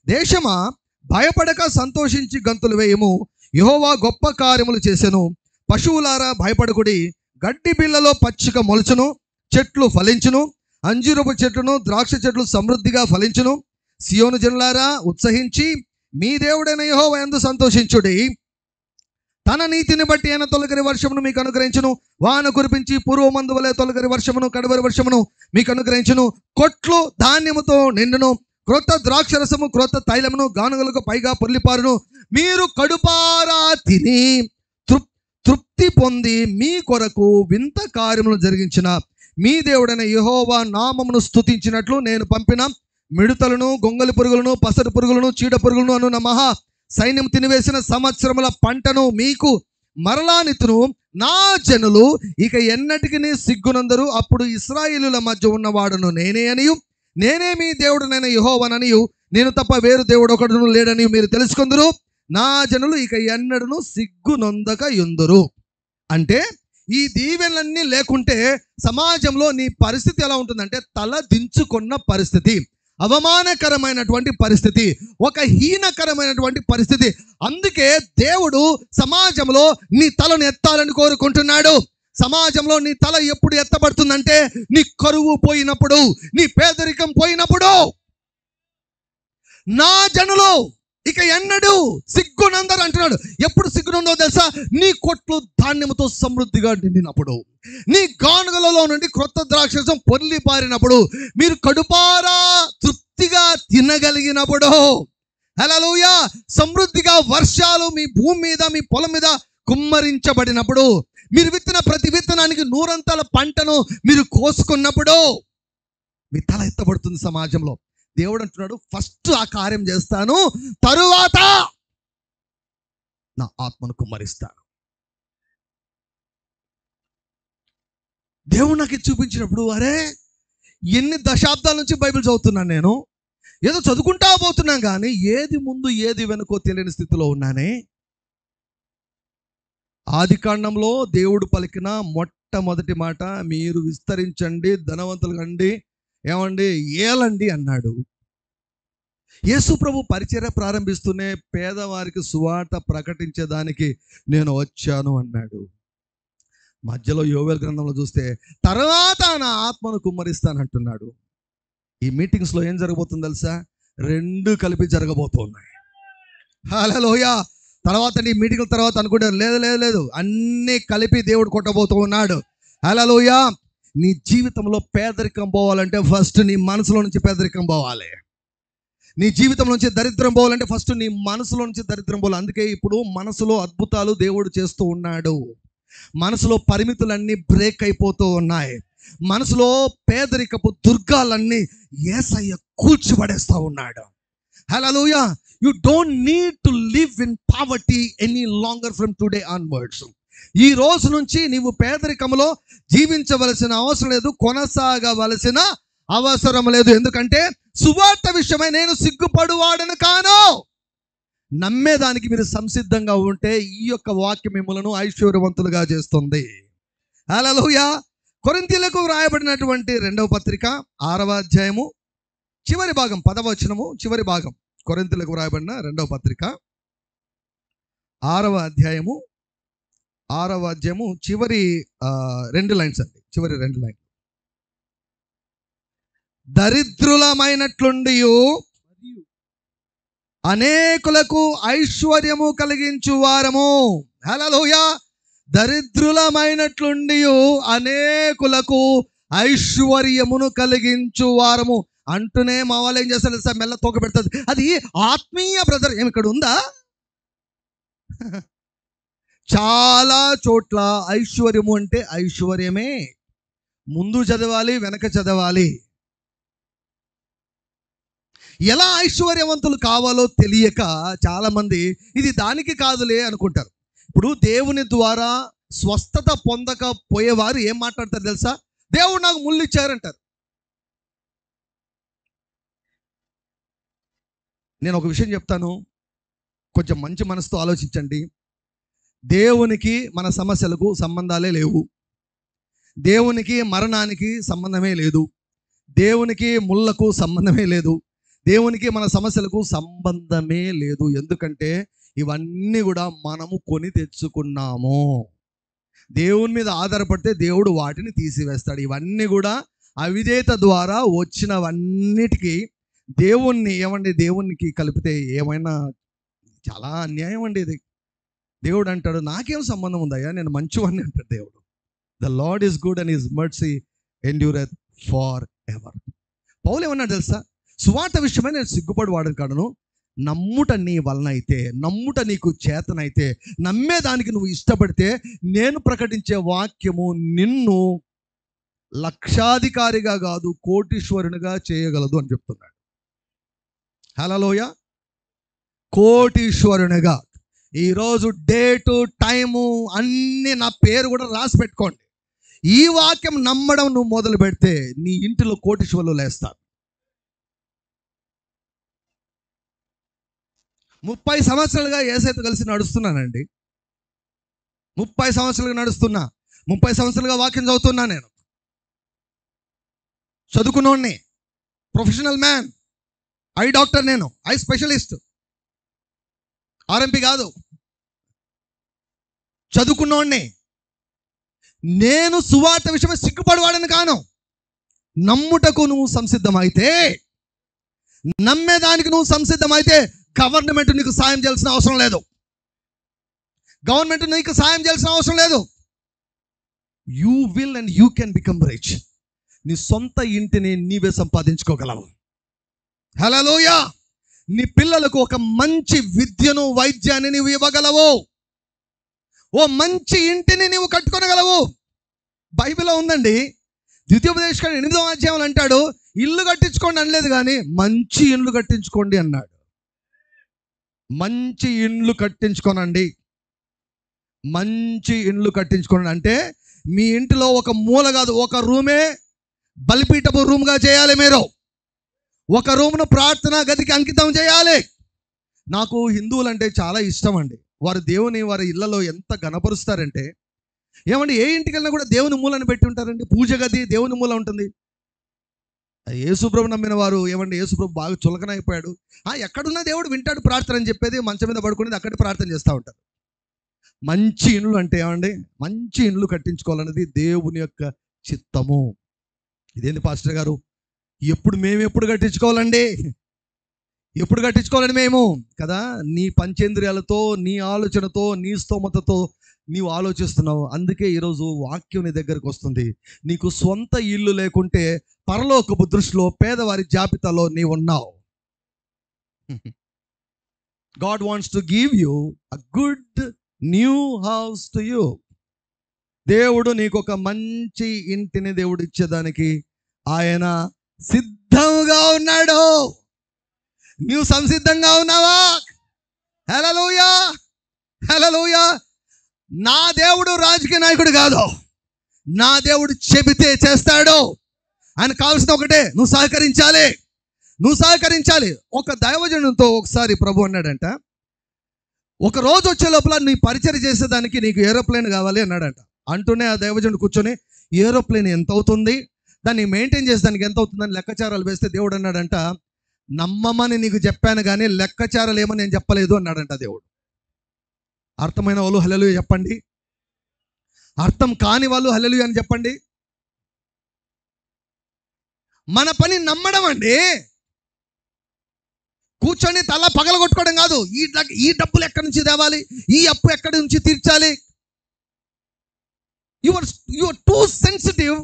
దేశమా భయపడక సంతోషించి గంతులు వేయము, యెహోవా గొప్ప కార్యములు చేసెను. పశువులారా భయపడకుడి, గడ్డి బిళ్ళలో పచ్చిక మొలచును, చెట్లు ఫలించును, అంజూరపు చెట్లును ద్రాక్ష చెట్లు సమృద్ధిగా ఫలించును. సియోను జనులారా ఉత్సహించి మీ దేవుడైన యెహోవా యందు సంతోషించుడి. తన నీతిని బట్టి ఆయన తొలగరి వర్షమును మీకు అనుగ్రహించును. వాన కురిపించి పూర్వమందు వలె తొలగరి వర్షమును కడవరి వర్షమును మీకు అనుగ్రహించును. కొట్లు ధాన్యముతో నిండును, క్రొత్త ద్రాక్షరసము క్రొత్త తైలమును గానుగలకు పైగా పొర్లిపారును. మీరు కడుపారా తిని తృప్తి పొంది మీ కొరకు వింత కార్యములు జరిగించిన మీ దేవుడైన యెహోవా నామమును స్తుతించినట్లు నేను పంపిన మిడతలను, గొంగలి పురుగులను, పసరు పురుగులను, చీడ పురుగులను అను నా మహా సైన్యం తినివేసిన సంవత్సరముల పంటను మీకు మరలానితును. నా జనులు ఇక ఎన్నటికి సిగ్గునందరు. అప్పుడు ఇశ్రాయేలుల మధ్య ఉన్నవాడును నేనే అనియు, నేనే మీ దేవుడునైన యెహోవాననియు, నేను తప్ప వేరు దేవుడు ఒకడును లేడని మీరు తెలుసుకుందరు. నా జనులు ఇక ఎన్నడను సిగ్గునొందక యుందురు. అంటే ఈ దీవెనలన్నీ లేకుంటే సమాజంలో నీ పరిస్థితి ఎలా ఉంటుందంటే తల దించుకున్న పరిస్థితి, అవమానకరమైనటువంటి పరిస్థితి, ఒక హీనకరమైనటువంటి పరిస్థితి. అందుకే దేవుడు సమాజంలో నీ తలను ఎత్తాలని కోరుకుంటున్నాడు. సమాజంలో నీ తల ఎప్పుడు ఎత్తబడుతుందంటే నీ కరువు పోయినప్పుడు, నీ పేదరికం పోయినప్పుడు. నా జనులు ఇక ఎన్నడు సిగ్గునందరు అంటున్నాడు. ఎప్పుడు సిగ్గునందో తెలుసా? నీ కొట్లు ధాన్యముతో సమృద్ధిగా నిండినప్పుడు, నీ గానుగలలో నుండి క్రొత్త ద్రాక్షరసం పొర్లి పారినప్పుడు, మీరు కడుపారా తృప్తిగా తినగలిగినప్పుడు, హల్లెలూయా, సమృద్ధిగా వర్షాలు మీ భూమి మీద మీ పొలం మీద కుమ్మరించబడినప్పుడు, మీరు విత్తిన ప్రతి విత్తనానికి నూరంతల పంటను మీరు కోసుకున్నప్పుడు మీ తల ఎత్తబడుతుంది సమాజంలో. దేవుడు అంటున్నాడు, ఫస్ట్ ఆ కార్యం చేస్తాను, తరువాత నా ఆత్మను కుమ్మరిస్తాను. దేవుడు నాకు ఇది చూపించినప్పుడు, అరే ఎన్ని దశాబ్దాల నుంచి బైబిల్ చదువుతున్నాను నేను, ఏదో చదువుకుంటా పోతున్నాను కానీ ఏది ముందు ఏది వెనుకో తెలియని స్థితిలో ఉన్నానే. ఆదికాండంలో దేవుడు పలికిన మొట్టమొదటి మాట, మీరు విస్తరించండి, ధనవంతులు కండి, ఏమండి ఏలండి అన్నాడు. యేసు ప్రభు పరిచర్య ప్రారంభిస్తూనే పేదవారికి సువార్త ప్రకటించేదానికి నేను వచ్చాను అన్నాడు. మధ్యలో యోవేలు గ్రంథంలో చూస్తే తర్వాత నా ఆత్మను కుమ్మరిస్తానంటున్నాడు. ఈ మీటింగ్స్లో ఏం జరగబోతుంది తెలుసా? రెండు కలిపి జరగబోతున్నాయి. హల్లెలూయా. తర్వాత నీ మీటింగ్ల తర్వాత అనుకుంటారు, లేదు లేదు లేదు, అన్నీ కలిపి దేవుడు కొట్టబోతూ ఉన్నాడు. హల్లెలూయా. నీ జీవితంలో పేదరికం పోవాలంటే ఫస్ట్ నీ మనసులో నుంచి పేదరికం పోవాలి. నీ జీవితం నుంచి దరిద్రం పోవాలంటే ఫస్ట్ నీ మనసులో నుంచి దరిద్రం పోవాలి. అందుకే ఇప్పుడు మనసులో అద్భుతాలు దేవుడు చేస్తూ ఉన్నాడు. మనసులో పరిమితులన్నీ బ్రేక్ అయిపోతూ ఉన్నాయి. మనసులో పేదరికపు దుర్గాలన్నీ యేసయ్య కూల్చిపడేస్తూ ఉన్నాడు. Hallelujah. You don't need to live in poverty any longer from today onwards. ఈ రోజు నుంచి నీవు పేదరికంలో జీవించవలసిన అవసరం లేదు, కొనసాగవలసిన అవసరం లేదు. ఎందుకంటే సువార్త విషయమై నేను సిగ్గుపడువాడను కాను. నమ్మేదానికి మీరు సంసిద్ధంగా ఉంటే ఈ యొక్క వాక్యం మిమ్మలను ఐశ్వర్యవంతులుగా చేస్తుంది. హల్లెలూయా. కొరింథీయులకు వ్రాయబడినటువంటి 2వ పత్రిక 6వ అధ్యాయము చివరి భాగం 10వ వచనము చివరి భాగం. కొరింథీయులకు వ్రాయబడిన 2వ పత్రిక 6వ అధ్యాయము చివరి 2 లైన్స్ అండి. చివరి 2 లైన్. దరిద్రులమైనట్లుండి అనేకులకు ఐశ్వర్యము కలిగించు వారము. హల్లెలూయా. దరిద్రులమైనట్లుండి అనేకులకు ఐశ్వర్యమును కలిగించు వారము అంటూనే మా వాళ్ళు ఏం చేస్తారు సార్, మెల్ల తోక పెడుతుంది. అది ఆత్మీయ బ్రదర్. ఏమి ఇక్కడ ఉందా? చాలా చోట్ల ఐశ్వర్యము అంటే ఐశ్వర్యమే. ముందు చదవాలి, వెనక చదవాలి. ఎలా ఐశ్వర్యవంతులు కావాలో తెలియక చాలామంది ఇది దానికి కాదులే అనుకుంటారు. ఇప్పుడు దేవుని ద్వారా స్వస్థత పొందకపోయేవారు ఏం మాట్లాడతారు తెలుసా? దేవుడు నాకు ముళ్ళు ఇచ్చారంటారు. నేను ఒక విషయం చెప్తాను, కొంచెం మంచి మనసుతో ఆలోచించండి. దేవునికి మన సమస్యలకు సంబంధాలే లేవు. దేవునికి మరణానికి సంబంధమే లేదు. దేవునికి ముళ్ళకు సంబంధమే లేదు. దేవునికి మన సమస్యలకు సంబంధమే లేదు. ఎందుకంటే ఇవన్నీ కూడా మనము కొని తెచ్చుకున్నాము. దేవుని మీద ఆధారపడితే దేవుడు వాటిని తీసివేస్తాడు. ఇవన్నీ కూడా అవిధేయత ద్వారా వచ్చినవన్నిటికీ దేవునికి కలిపితే ఏమైనా చాలా అన్యాయం అండి ఇది. దేవుడు అంటాడు, నాకేం సంబంధం ఉందయ్యా, నేను మంచివాడిని అంటాడు దేవుడు. The Lord is good and his mercy endureth for ever. Paul ఏమన్నాడు తెలుసా? సువార్త విషయమై నేను సిగ్గుపడి వాడను కాడను, నమ్ముట నీ వలన అయితే, నమ్ముట నీకు చేతనైతే, నమ్మేదానికి నువ్వు ఇష్టపడితే నేను ప్రకటించే వాక్యము నిన్ను లక్షాధికారిగా కాదు కోటీశ్వరునిగా చేయగలదు అని చెప్తున్నాడు. హల్లెలూయా. కోటీశ్వరునిగా. ఈరోజు డేటు టైము అన్నీ నా పేరు కూడా రాసి పెట్టుకోండి. ఈ వాక్యం నమ్మడం నువ్వు మొదలు పెడితే నీ ఇంటిలో కోటీశ్వరులు లేస్తారు. 30 సంవత్సరాలుగా యేసయ్యతో కలిసి నడుస్తున్నానండి. 30 సంవత్సరాలుగా నడుస్తున్నా. 30 సంవత్సరాలుగా వాక్యం చదువుతున్నా. నేను చదువుకున్నోడిని, ప్రొఫెషనల్ మ్యాన్, ఐ డాక్టర్, నేను ఐ స్పెషలిస్ట్, ఆర్ఎంపీ కాదు, చదువుకున్నోడిని. నేను సువార్త విషయమై సిగ్గుపడివాడని కాను. నమ్ముటకు నువ్వు సంసిద్ధమైతే, నమ్మేదానికి నువ్వు సంసిద్ధమైతే గవర్నమెంట్ నీకు సాయం చేయాల్సిన అవసరం లేదు. గవర్నమెంట్ నీకు సాయం చేయాల్సిన అవసరం లేదు. You will and you can become rich. నీ సొంత ఇంటిని నీవే సంపాదించుకోగలవు. హల్లెలూయా. నీ పిల్లలకు ఒక మంచి విద్యను, వైద్యాన్ని నీవు ఇవ్వగలవు. ఓ మంచి ఇంటిని నీవు కట్టుకోగలవు. బైబిల్లో ఉందండి, ద్వితీయోపదేశకాండం 8వ అధ్యాయంలో అంటాడు, ఇల్లు కట్టించుకోండి అనలేదు కానీ మంచి ఇండ్లు కట్టించుకోండి అన్నాడు. మంచి ఇండ్లు కట్టించుకోనండి, మంచి ఇండ్లు కట్టించుకోండి. అంటే మీ ఇంటిలో ఒక మూల కాదు, ఒక రూమే బలిపీఠపు రూమ్గా చేయాలి. మీరు ఒక రూమ్ను ప్రార్థనా గదికి అంకితం చేయాలి. నాకు హిందువులు అంటే చాలా ఇష్టం అండి. వారు దేవుని వారి ఇళ్లలో ఎంత గణపరుస్తారంటే, ఏమండి, ఏ ఇంటికి వెళ్ళినా కూడా దేవుని మూలని పెట్టి ఉంటారండి. పూజ గది దేవుని మూల ఉంటుంది. యేసుప్రభు నమ్మిన వారు ఏమండి, యేసుప్రభు బాగా చులకన అయిపోయాడు, ఎక్కడున్నా దేవుడు వింటాడు ప్రార్థన అని చెప్పేది, మంచం మీద పడుకునేది అక్కడ ప్రార్థన చేస్తూ ఉంటారు. మంచి ఇండ్లు అంటే ఏమండి, మంచి ఇండ్లు కట్టించుకోవాలన్నది దేవుని యొక్క చిత్తము. ఇదేంటి పాస్టర్ గారు, మేము ఎప్పుడు కట్టించుకోవాలండి, ఎప్పుడు కట్టించుకోవాలని మేము కదా? నీ పంచేంద్రియాలతో, నీ ఆలోచనతో, నీ స్తోమతతో నీవు ఆలోచిస్తున్నావు. అందుకే ఈరోజు వాక్యం నీ దగ్గరకు వస్తుంది. నీకు సొంత ఇల్లు లేకుంటే పరలోకపు దృష్టిలో పేదవారి జాబితాలో నీవు ఉన్నావు. God wants to give you a good new house to you. దేవుడు నీకు ఒక మంచి ఇంటిని దేవుడు ఇచ్చేదానికి ఆయన సిద్ధంగా ఉన్నాడు. నీవు సంసిద్ధంగా ఉన్నావా? హల్లెలూయా, హల్లెలూయా. నా దేవుడు రాజకీయ నాయకుడు కాదు. నా దేవుడు చెబితే చేస్తాడు. ఆయన కావాల్సిన ఒకటే, నువ్వు సహకరించాలి, నువ్వు సహకరించాలి. ఒక దైవజనుడితో ఒకసారి ప్రభు అన్నాడంట, ఒక రోజు వచ్చే లోపల నీ పరిచయం చేసేదానికి నీకు ఏరోప్లేన్ కావాలి అన్నాడంట. అంటూనే ఆ దైవజనుడు కూర్చొని, ఏరోప్లేన్ ఎంత అవుతుంది, దాన్ని మెయింటైన్ చేసేదానికి ఎంత అవుతుందని లెక్కచారాలు వేస్తే దేవుడు అన్నాడంట, నమ్మమని నీకు చెప్పాను కానీ లెక్కచారాలు ఏమని నేను చెప్పలేదు అన్నాడంట దేవుడు. అర్థమైన వాళ్ళు హల్లెలూయా చెప్పండి, అర్థం కాని వాళ్ళు హల్లెలూయా అని చెప్పండి. మన పని నమ్మడం అండి, కూర్చొని తల పగలగొట్టుకోవడం కాదు. ఈ డబ్బులు ఎక్కడి నుంచి తేవాలి, ఈ అప్పు ఎక్కడి నుంచి తీర్చాలి. You are too sensitive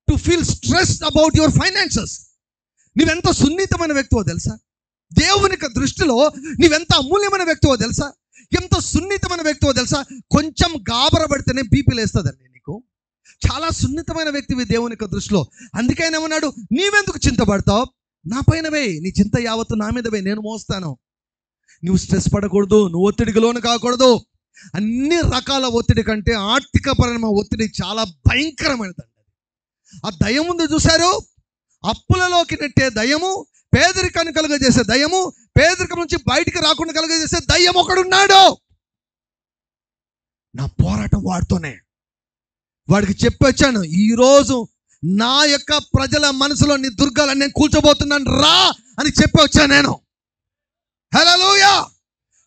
to feel stress about your finances. నీవెంత సున్నితమైన వ్యక్తివో తెలుసా? దేవుని దృష్టిలో నీవెంత అమూల్యమైన వ్యక్తివో తెలుసా? ఎంత సున్నితమైన వ్యక్తివో తెలుసా? కొంచెం గాబరపడితేనే బీపీ లేస్తుందండి నీకు. చాలా సున్నితమైన వ్యక్తివి దేవుని దృష్టిలో. అందుకే ఆయన ఏమన్నాడు, నీవెందుకు చింతపడతావు, నా పైనవే, నీ చింత యావత్తు నా మీదవే, నేను మోస్తాను. నువ్వు స్ట్రెస్ పడకూడదు, నువ్వు ఒత్తిడికి లోను కాకూడదు. అన్ని రకాల ఒత్తిడి కంటే ఆర్థికపరమైన ఒత్తిడి చాలా భయంకరమైనదండి. ఆ దయ్యం ఉంది చూశారు, అప్పులలోకి నెట్టే దయ్యము, పేదరికాన్ని కలుగజేసే దయ్యము, పేదరికం నుంచి బయటికి రాకుండా కలుగజేసే దయ్యం ఒకడున్నాడు. నా పోరాటం వాడితోనే. వాడికి చెప్పొచ్చాను, ఈరోజు నా యొక్క ప్రజల మనసులో నీ దుర్గాలని నేను కూల్చబోతున్నాను రా అని చెప్పి వచ్చాను నేను. హల్లెలూయా.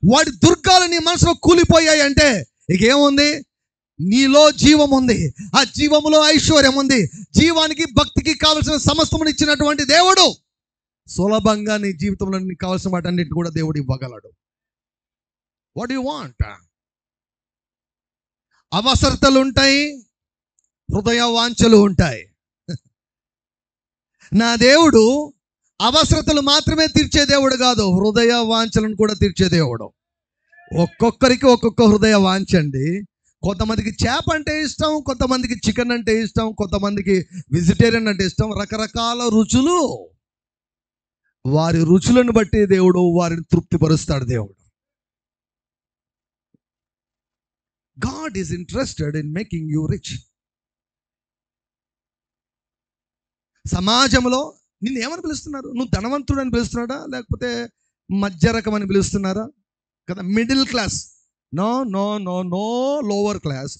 వాడి దుర్గాలు నీ మనసులో కూలిపోయాయి అంటే ఇక ఏముంది? నీలో జీవం ఉంది, ఆ జీవములో ఐశ్వర్యం ఉంది. జీవానికి భక్తికి కావలసిన సమస్తమును ఇచ్చినటువంటి దేవుడు సులభంగా నీ జీవితంలో నీకు కావాల్సిన వాటన్నిటిని కూడా దేవుడు ఇవ్వగలడు. What you want? అవసరతలు ఉంటాయి, హృదయ వాంఛలు ఉంటాయి. నా దేవుడు అవసరతలు మాత్రమే తీర్చే దేవుడు కాదు, హృదయ వాంఛలను కూడా తీర్చే దేవుడు. ఒక్కొక్కరికి ఒక్కొక్క హృదయ వాంఛ అండి. కొంతమందికి చేప అంటే ఇష్టం, కొంతమందికి చికెన్ అంటే ఇష్టం, కొంతమందికి వెజిటేరియన్ అంటే ఇష్టం. రకరకాల రుచులు. వారి రుచులను బట్టి దేవుడు వారిని తృప్తిపరుస్తాడు. దేవుడు God is interested in making you rich. సమాజంలో నిన్ను ఏమని పిలుస్తున్నారు? నువ్వు ధనవంతుడు అని పిలుస్తున్నాడా, లేకపోతే మధ్య రకం అని పిలుస్తున్నారా? కదా, middle class. No no no no lower class,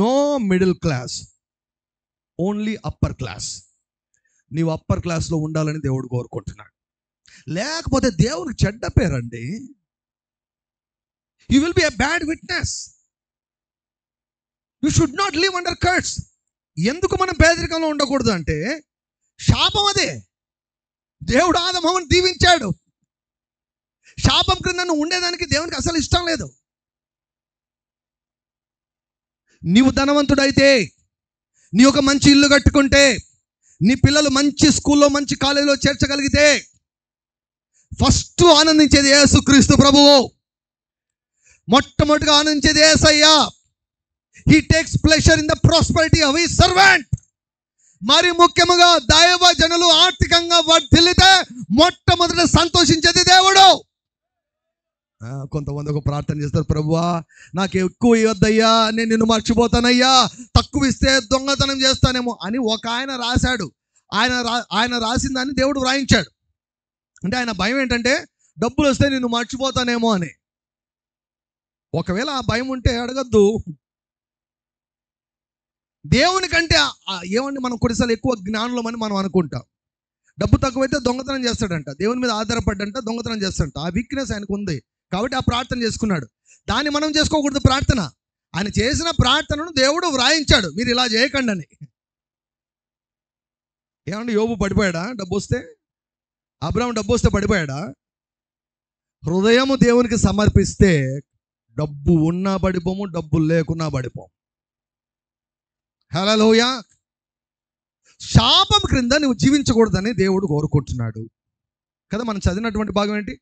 no middle class, only upper class. నీవు అప్పర్ క్లాస్లో ఉండాలని దేవుడు కోరుకుంటున్నాడు. లేకపోతే దేవునికి చెడ్డ పేరండి. You will be a bad witness. You should not live under curse. ఎందుకు మనం పేదరికంలో ఉండకూడదు అంటే శాపం అదే. దేవుడు ఆదామును దీవించాడు. శాపం క్రింద నువ్వు ఉండేదానికి దేవునికి అసలు ఇష్టం లేదు. నీవు ధనవంతుడైతే, నీ ఒక మంచి ఇల్లు కట్టుకుంటే, నీ పిల్లలు మంచి స్కూల్లో మంచి కాలేజీలో చేర్చగలిగితే, ఫస్ట్ ఆనందించేది యేసుక్రీస్తు ప్రభువు. మొట్టమొదటిగా ఆనందించేది యేసయ్యా. He takes pleasure in the prosperity of his servant. మరి ముఖ్యముగా దైవ జనులు ఆర్థికంగా వర్ధిల్లితే మొట్టమొదట సంతోషించేది దేవుడు. కొంతమంది ఒక ప్రార్థన చేస్తారు, ప్రభువా నాకు ఎక్కువ ఇవ్వద్దయ్యా, నేను నిన్ను మర్చిపోతానయ్యా, తక్కువ ఇస్తే దొంగతనం చేస్తానేమో అని ఒక ఆయన రాశాడు. ఆయన రాసిన దాన్ని దేవుడు వ్రాయించాడు. అంటే ఆయన భయం ఏంటంటే డబ్బులు వస్తే నిన్ను మర్చిపోతానేమో అని. ఒకవేళ ఆ భయం ఉంటే అడగద్దు. దేవుని కంటే ఏమండి, మనం కొన్నిసార్లు ఎక్కువ జ్ఞానులమని మనం అనుకుంటాం. డబ్బు తక్కువైతే దొంగతనం చేస్తాడంట, దేవుని మీద ఆధారపడ్డంట దొంగతనం చేస్తాడంట. ఆ వీక్నెస్ ఆయనకు ఉంది కాబట్టి ఆ ప్రార్థన చేసుకున్నాడు. దాన్ని మనం చేసుకోకూడదు. ప్రార్థన ఆయన చేసిన ప్రార్థనను దేవుడు వ్రాయించాడు, మీరు ఇలా చేయకండి అని. ఏమండి, యోబు పడిపోయాడా డబ్బు వస్తే? అబ్రాహాము డబ్బు వస్తే పడిపోయాడా? హృదయము దేవునికి సమర్పిస్తే డబ్బు ఉన్నా పడిపోము, డబ్బు లేకున్నా పడిపోము. హల్లెలూయా. శాపం క్రింద నువ్వు జీవించకూడదని దేవుడు కోరుకుంటున్నాడు కదా. మనం చదివినటువంటి భాగం ఏంటి?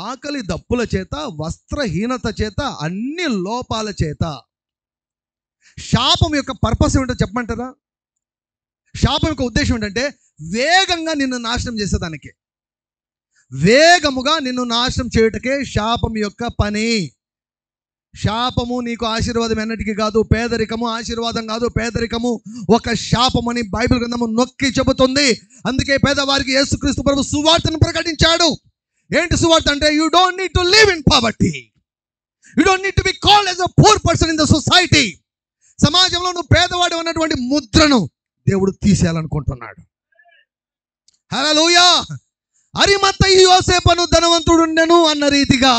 ఆకలి దప్పుల చేత, వస్త్రహీనత చేత, అన్ని లోపాల చేత. శాపం యొక్క పర్పస్ ఏమిటో చెప్పమంటారా? శాపం యొక్క ఉద్దేశం ఏంటంటే వేగంగా నిన్ను నాశనం చేసేదానికి, వేగముగా నిన్ను నాశనం చేయుటకే శాపం యొక్క పని. శాపము నీకు ఆశీర్వాదం ఎన్నటికీ కాదు. పేదరికము ఆశీర్వాదం కాదు. పేదరికము ఒక శాపం అని బైబిల్ గ్రంథము నొక్కి చెబుతుంది. అందుకే పేదవారికి యేసుక్రీస్తు ప్రభు సువార్తను ప్రకటించాడు. ఏంటి సువార్త అంటే? You don't need to live in poverty. You don't need to be called as a poor person in the society. సమాజంలో నువ్వు పేదవాడు అన్నటువంటి ముద్రను దేవుడు తీసేయాలనుకుంటున్నాడు. హల్లెలూయా. అరిమత్తయి యోసేపును ధనవంతుడుండెను అన్న రీతిగా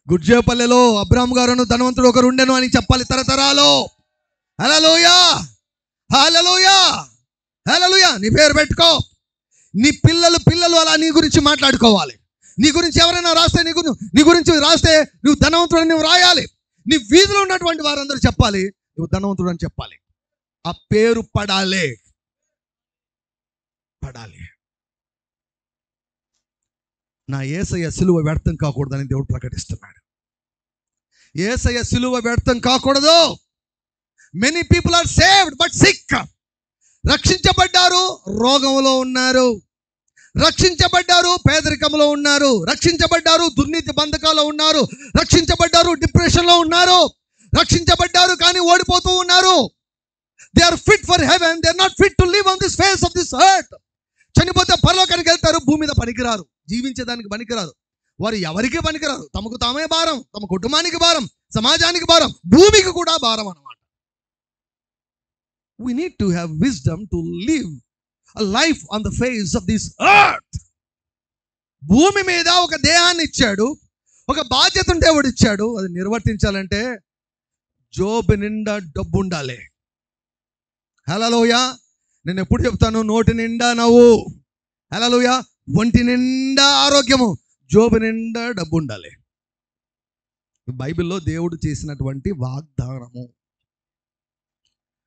గుడ్జేపల్లెలో అబ్రాహాము గారును ధనవంతుడు ఒకరు ఉండెను అని చెప్పాలి తరతరాలో. హల్లెలూయా, హల్లెలూయా, హల్లెలూయా. నీ పేరు పెట్టుకో. నీ పిల్లలు అలా నీ గురించి మాట్లాడుకోవాలి. నీ గురించి ఎవరైనా రాస్తే నీ గురించి రాస్తే నువ్వు ధనవంతుడు అని నువ్వు రాయాలి. నీ వీధిలో ఉన్నటువంటి వారందరూ చెప్పాలి నువ్వు ధనవంతుడు అని చెప్పాలి. ఆ పేరు పడాలి. నా యేసయ్య సిలువ వ్యర్థం కాకూడదని దేవుడు ప్రకటిస్తున్నాడు. యేసయ్య సిలువ వ్యర్థం కాకూడదు. Many people are saved but sick. రక్షించబడ్డారు, రోగంలో ఉన్నారు. రక్షించబడ్డారు, పేదరికంలో ఉన్నారు. రక్షించబడ్డారు, దుర్నీతి బంధకాల్లో ఉన్నారు. రక్షించబడ్డారు, డిప్రెషన్లో ఉన్నారు. రక్షించబడ్డారు కానీ ఓడిపోతూ ఉన్నారు. They are fit for heaven, they are not fit to live on this face of this earth. చనిపోతే పరలోకానికి వెళ్తారు, భూమి మీద పనికిరారు, జీవించేదానికి పనికిరారు. వారు ఎవరికి పనికిరారు. తమకు తామే భారం, తమ కుటుంబానికి భారం, సమాజానికి భారం, భూమికి కూడా భారం అన్నమాట. We need to have wisdom to live a life on the face of this earth. భూమి మీద ఒక దేహాన్ని ఇచ్చాడు, ఒక బాధ్యతను దేవుడు ఇచ్చాడు. అది నిర్వర్తించాలంటే జోబు నిండా డబ్బు ఉండాలి. హల్లెలూయా. నేను ఎప్పుడు చెప్తాను, నోటి నిండా నవ్వు, హల్లెలూయా, ఒంటి నిండా ఆరోగ్యము, జోబు నిండా డబ్బు ఉండాలి. బైబిల్లో దేవుడు చేసినటువంటి వాగ్దానము.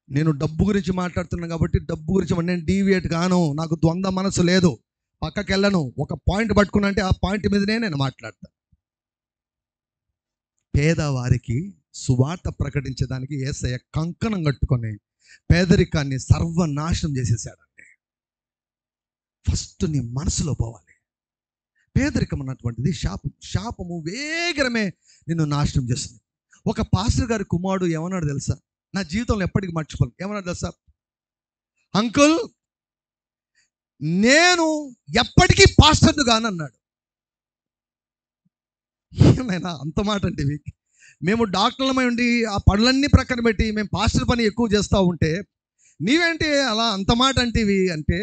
నేను డబ్బు గురించి మాట్లాడుతున్నాను కాబట్టి డబ్బు గురించి నేను డీవియేట్ కాను, నాకు ద్వంద్వ మనసు లేదు, పక్కకి వెళ్ళను. ఒక పాయింట్ పట్టుకున్నా అంటే ఆ పాయింట్ మీదనే నేను మాట్లాడతాను. పేదవారికి సువార్త ప్రకటించడానికి యేసయ్య కంకణం కట్టుకొని పేదరికాన్ని సర్వనాశనం చేసేసాడండి. ఫస్ట్ నీ మనసులో పోవాలి. పేదరికం అన్నటువంటిది శాపము వేగరమే నిన్ను నాశనం చేస్తుంది. ఒక పాస్టర్ గారి కుమారుడు ఏమన్నాడు తెలుసా? నా జీవితంలో ఎప్పటికీ మర్చిపోను. ఏమన్నాడు తెలుసా? అంకుల్, నేను ఎప్పటికీ పాస్టర్ను కానన్నాడు. ఏమైనా అంత మాట అంటే మేము డాక్టర్లమై ఉండి ఆ పనులన్నీ ప్రక్కన పెట్టి మేము పాస్టర్ పని ఎక్కువ చేస్తూ ఉంటే నీవేంటి అలా అంత మాట అంటేవి అంటే,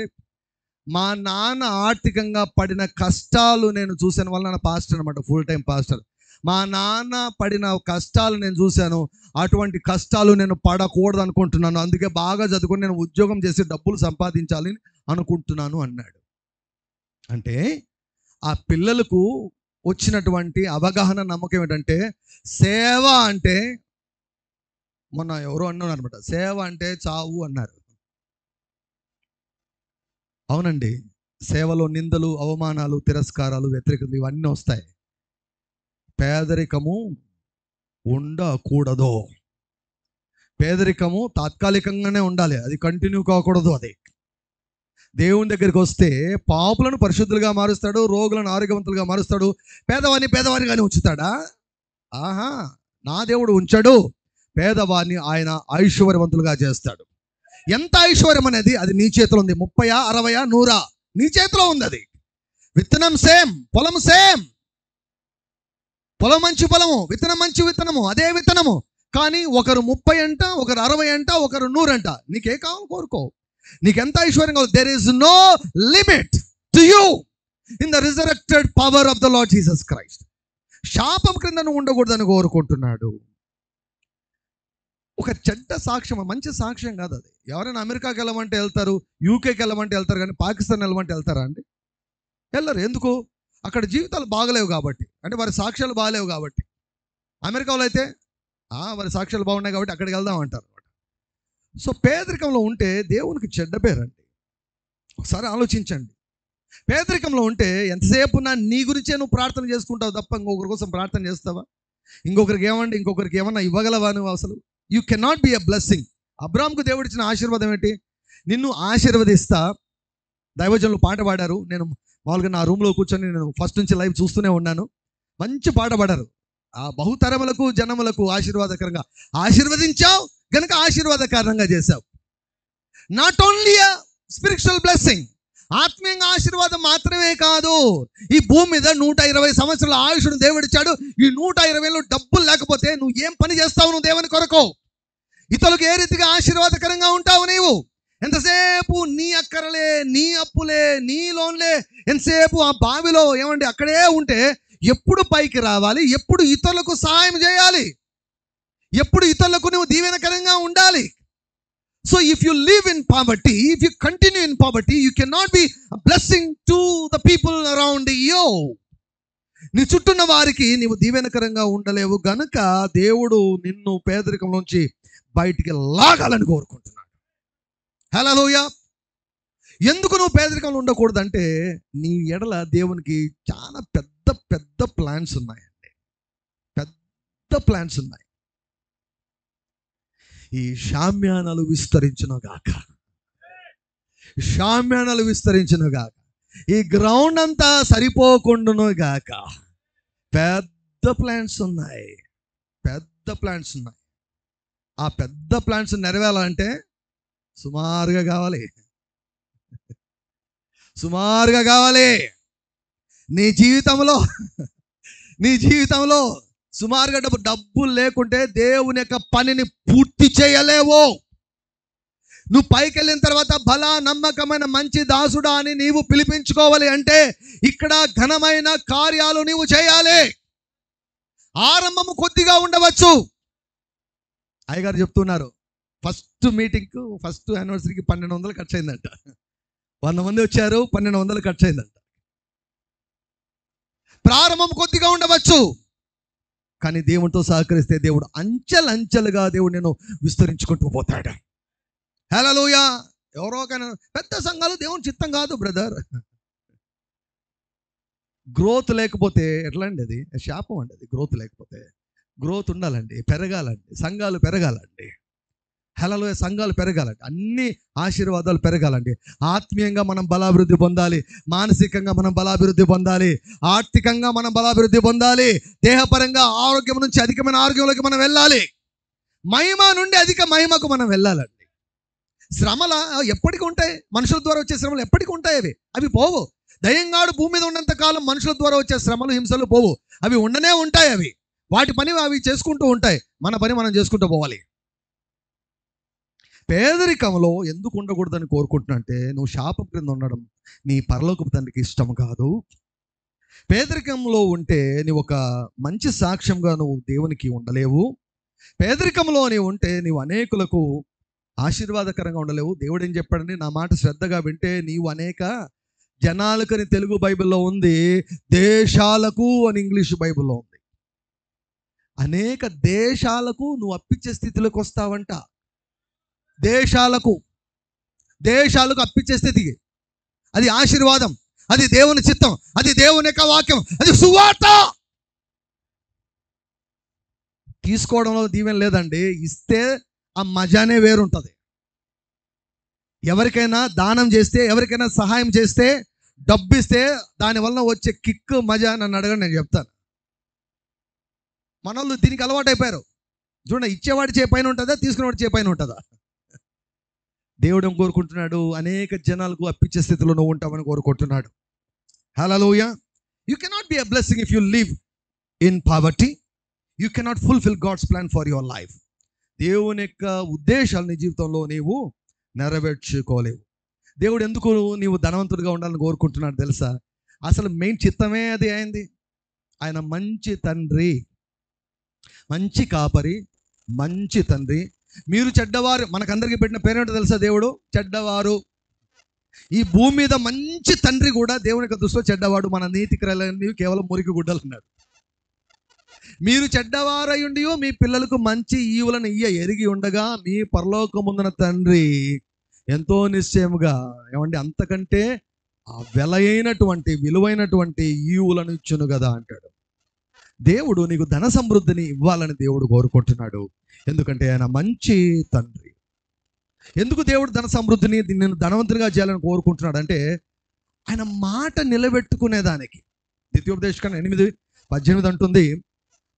మా నాన్న ఆర్థికంగా పడిన కష్టాలు నేను చూసాను. వల్ల నా పాస్టర్ అనమాట, ఫుల్ టైం పాస్టర్. మా నాన్న పడిన కష్టాలు నేను చూశాను. అటువంటి కష్టాలు నేను పడకూడదు అనుకుంటున్నాను. అందుకే బాగా చదువుకొని నేను ఉద్యోగం చేసి డబ్బులు సంపాదించాలని అనుకుంటున్నాను అన్నాడు. అంటే ఆ పిల్లలకు వచ్చినటువంటి అవగాహన, నమ్మకం ఏంటంటే సేవ అంటే, మొన్న ఎవరో అన్నారు అనమాట, సేవ అంటే చావు అన్నారు. అవునండి, సేవలో నిందలు, అవమానాలు, తిరస్కారాలు, వ్యతిరేకతలు ఇవన్నీ వస్తాయి. పేదరికము ఉండకూడదు. పేదరికము తాత్కాలికంగానే ఉండాలి, అది కంటిన్యూ కాకూడదు. అది దేవుని దగ్గరికి వస్తే పాపులను పరిశుద్ధులుగా మారుస్తాడు, రోగులను ఆరోగ్యవంతులుగా మారుస్తాడు. పేదవారిగానే ఉంచుతాడా? ఆహా, నా దేవుడు ఉంచాడు. పేదవారిని ఆయన ఐశ్వర్యవంతులుగా చేస్తాడు. ఎంత ఐశ్వర్యం అనేది అది నీ చేతిలో ఉంది. 30, 60, 100 నీ చేతిలో ఉంది. అది విత్తనం సేమ్, పొలం సేమ్. పొలం మంచి పొలము, విత్తనం మంచి విత్తనము, అదే విత్తనము. కానీ ఒకరు 30 అంట, ఒకరు 60 అంట, ఒకరు 100 అంట. నీకే కావాలి కోరుకో. నీకెంత ఐశ్వర్యం కావాలి. There is no limit to you in the resurrected power of the Lord Jesus Christ. శాపం క్రింద నువ్వు ఉండకూడదని కోరుకుంటున్నాడు. ఒక చెడ్డ సాక్ష్యం, మంచి సాక్ష్యం కాదు అది. ఎవరైనా అమెరికాకి వెళ్ళమంటే వెళ్తారు, యూకేకి వెళ్ళమంటే వెళ్తారు, కానీ పాకిస్తాన్ వెళ్ళమంటే వెళ్తారా అండి? వెళ్ళరు. ఎందుకు? అక్కడ జీవితాలు బాగలేవు కాబట్టి, అంటే వారి సాక్ష్యాలు బాగలేవు కాబట్టి. అమెరికాలో అయితే వారి సాక్ష్యాలు బాగున్నాయి కాబట్టి అక్కడికి వెళ్దాం అంటారు. సో పేదరికంలో ఉంటే దేవునికి చెడ్డ పేరండి. ఒకసారి ఆలోచించండి. పేదరికంలో ఉంటే ఎంతసేపు నీ గురించే నువ్వు ప్రార్థన చేసుకుంటావు తప్ప ఇంకొకరి కోసం ప్రార్థన చేస్తావా? ఇంకొకరికి ఏమన్నా ఇవ్వగలవా నువ్వు? అసలు you cannot be a blessing. అబ్రాహాముకు దేవుడు ఇచ్చిన ఆశీర్వాదం ఏంటి? నిన్ను ఆశీర్వదిస్తా. దైవజనులు పాట పాడారు. నేను మామూలుగా నా రూమ్లో కూర్చొని నేను ఫస్ట్ నుంచి లైవ్ చూస్తూనే ఉన్నాను. మంచి పాట పాడారు. ఆ బహుతరములకు జనములకు ఆశీర్వాదకరంగా ఆశీర్వదించావు గనుక ఆశీర్వాద కారణంగా చేశావు. Not only a spiritual blessing, ఆత్మీయంగా ఆశీర్వాదం మాత్రమే కాదు. ఈ భూమి మీద 120 సంవత్సరాల ఆయుష్ను దేవుడిచ్చాడు. ఈ 120లో డబ్బులు లేకపోతే నువ్వు ఏం పని చేస్తావు? నువ్వు దేవుని కొరకు ఇతరులకు ఏ రీతిగా ఆశీర్వాదకరంగా ఉంటావు? నీవు ఎంతసేపు నీ అక్కరలే, నీ అప్పులే, నీ లోన్లే, ఎంతసేపు ఆ బావిలో ఏమండి అక్కడే ఉంటే ఎప్పుడు పైకి రావాలి? ఎప్పుడు ఇతరులకు సహాయం చేయాలి? ఎప్పుడు ఇతరులకు నువ్వు దీవెనకరంగా ఉండాలి? So if you live in poverty, if you continue in poverty, you cannot be a blessing to the people around you. నీ చుట్టూన్న వారికి నీవు దీవెనకరంగా ఉండలేవు. గనుక దేవుడు నిన్ను పేదరికం నుంచి బయటికి లాగాలని కోరుకుంటున్నాడు. హల్లెలూయా. ఎందుకు నువ్వు పేదరికంలో ఉండకూడదంటే నీ ఎడల దేవునికి చాలా పెద్ద పెద్ద ప్లాన్స్ ఉన్నాయండి. పెద్ద ప్లాన్స్ ఉన్నాయి. ఈ షామ్యానాలు విస్తరించునుగాక, షామ్యానాలు విస్తరించునుగాక, ఈ గ్రౌండ్ అంతా సరిపోకుండానుగాక. పెద్ద ప్లాన్స్ ఉన్నాయి, పెద్ద ప్లాన్స్ ఉన్నాయి. ఆ పెద్ద ప్లాన్స్ నెరవేరాలంటే సుమారుగా కావాలి, సుమారుగా కావాలి. నీ జీవితంలో సుమారుగా డబ్బులు లేకుంటే దేవుని యొక్క పనిని పూర్తి చేయలేవు. నువ్వు పైకి వెళ్ళిన తర్వాత బలా నమ్మకమైన మంచి దాసుడా అని నీవు పిలిపించుకోవాలి అంటే ఇక్కడ ఘనమైన కార్యాలు నీవు చేయాలి. ఆరంభము కొద్దిగా ఉండవచ్చు. అయ్యగారు చెప్తున్నారు, ఫస్ట్ మీటింగ్కు ఫస్ట్ యానివర్సరీకి 1200 ఖర్చు అయిందంట. 100 మంది వచ్చారు, 1200 ఖర్చు అయిందంట. ప్రారంభం కొద్దిగా ఉండవచ్చు, కానీ దేవునితో సహకరిస్తే దేవుడు అంచెలంచెలుగా దేవుడు నేను విస్తరించుకుంటూ పోతాడు. హల్లెలూయా. ఎవరోకైనా పెద్ద సంఘాలు దేవుని చిత్తం కాదు బ్రదర్. గ్రోత్ లేకపోతే ఎట్లా అండి? అది శాపం అండి. అది గ్రోత్ లేకపోతే. గ్రోత్ ఉండాలండి, పెరగాలండి, సంఘాలు పెరగాలండి. హల్లెలూయా. సంఘాలు పెరగాలండి, అన్ని ఆశీర్వాదాలు పెరగాలండి. ఆత్మీయంగా మనం బలాభివృద్ధి పొందాలి, మానసికంగా మనం బలాభివృద్ధి పొందాలి, ఆర్థికంగా మనం బలాభివృద్ధి పొందాలి, దేహపరంగా ఆరోగ్యం నుంచి అధికమైన ఆరోగ్యంలోకి మనం వెళ్ళాలి, మహిమ నుండి అధిక మహిమకు మనం వెళ్ళాలండి. శ్రమల ఎప్పటికీ ఉంటాయి, మనుషుల ద్వారా వచ్చే శ్రమలు ఎప్పటికీ ఉంటాయి. అవి పోవు. దయ్యంగాడు భూమి మీద ఉన్నంత కాలం మనుషుల ద్వారా వచ్చే శ్రమలు హింసలు పోవు. అవి ఉండనే ఉంటాయి. అవి వాటి పని అవి చేసుకుంటూ ఉంటాయి. మన పని మనం చేసుకుంటూ పోవాలి. పేదరికంలో ఎందుకు ఉండకూడదని కోరుకుంటున్నంటే, నువ్వు శాపం క్రింద ఉండడం నీ పరలోకపు తండ్రికి ఇష్టం కాదు. పేదరికంలో ఉంటే నీవు ఒక మంచి సాక్ష్యంగా నువ్వు దేవునికి ఉండలేవు. పేదరికంలో నీవు ఉంటే నీవు అనేకులకు ఆశీర్వాదకరంగా ఉండలేవు. దేవుడు ఏం చెప్పాడని నా మాట శ్రద్ధగా వింటే, నీవు అనేక జనాలకు అని తెలుగు బైబిల్లో ఉంది, దేశాలకు అని ఇంగ్లీష్ బైబిల్లో ఉంది. అనేక దేశాలకు నువ్వు అప్పించే స్థితిలోకి వస్తావంట. దేశాలకు అప్పించే స్థితికి. అది ఆశీర్వాదం, అది దేవుని చిత్తం, అది దేవుని యొక్క వాక్యం, అది సువార్త. తీసుకోవడంలో దీవెన లేదండి, ఇస్తే ఆ మజానే వేరుంటుంది. ఎవరికైనా దానం చేస్తే, ఎవరికైనా సహాయం చేస్తే, డబ్బు ఇస్తే దానివల్ల వచ్చే కిక్ మజా నన్ను అడగండి, నేను చెప్తాను. మనోళ్ళు దీనికి అలవాటు అయిపోయారు. చూడండి, ఇచ్చేవాడి చే పైన ఉంటుందా, తీసుకునేవాడి చే పైన ఉంటుందా? దేవుడు ఏం కోరుకుంటున్నాడు? అనేక జనాలకు అప్పించే స్థితిలో నువ్వు ఉంటామని కోరుకుంటున్నాడు. Hallelujah. You cannot be a blessing if you live in poverty. You cannot fulfil God's plan for your life. దేవుని యొక్క ఉద్దేశాలు నీ జీవితంలో నీవు నెరవేర్చుకోలేవు. దేవుడు ఎందుకు నీవు ధనవంతుడిగా ఉండాలని కోరుకుంటున్నాడు తెలుసా? అసలు మెయిన్ చిత్తమే అది అయింది. ఆయన మంచి తండ్రి, మంచి కాపరి, మంచి తండ్రి. మీరు చెడ్డవారు, మనకందరికీ పెట్టిన పేరేంటో తెలుసా? దేవుడు చెడ్డవారు. ఈ భూమి మీద మంచి తండ్రి కూడా దేవుని యొక్క దృష్టిలో చెడ్డవాడు. మన నీతి క్రియలన్నీ కేవలం మురికి గుడ్డలు అన్నాడు. మీరు చెడ్డవారయుండి మీ పిల్లలకు మంచి ఈవులను ఎరిగి ఉండగా మీ పరలోకముందున తండ్రి ఎంతో నిశ్చయముగా ఏమండి అంతకంటే వెలైనటువంటి విలువైనటువంటి ఈవులను ఇచ్చును కదా అంటాడు. దేవుడు నీకు ధన సమృద్ధిని ఇవ్వాలని దేవుడు కోరుకుంటున్నాడు. ఎందుకంటే ఆయన మంచి తండ్రి. ఎందుకు దేవుడు ధన సమృద్ధిని నేను ధనవంతునిగా చేయాలని కోరుకుంటున్నాడు అంటే, ఆయన మాట నిలబెట్టుకునేదానికి. ద్వితీయోపదేశకాండం 8:18 అంటుంది,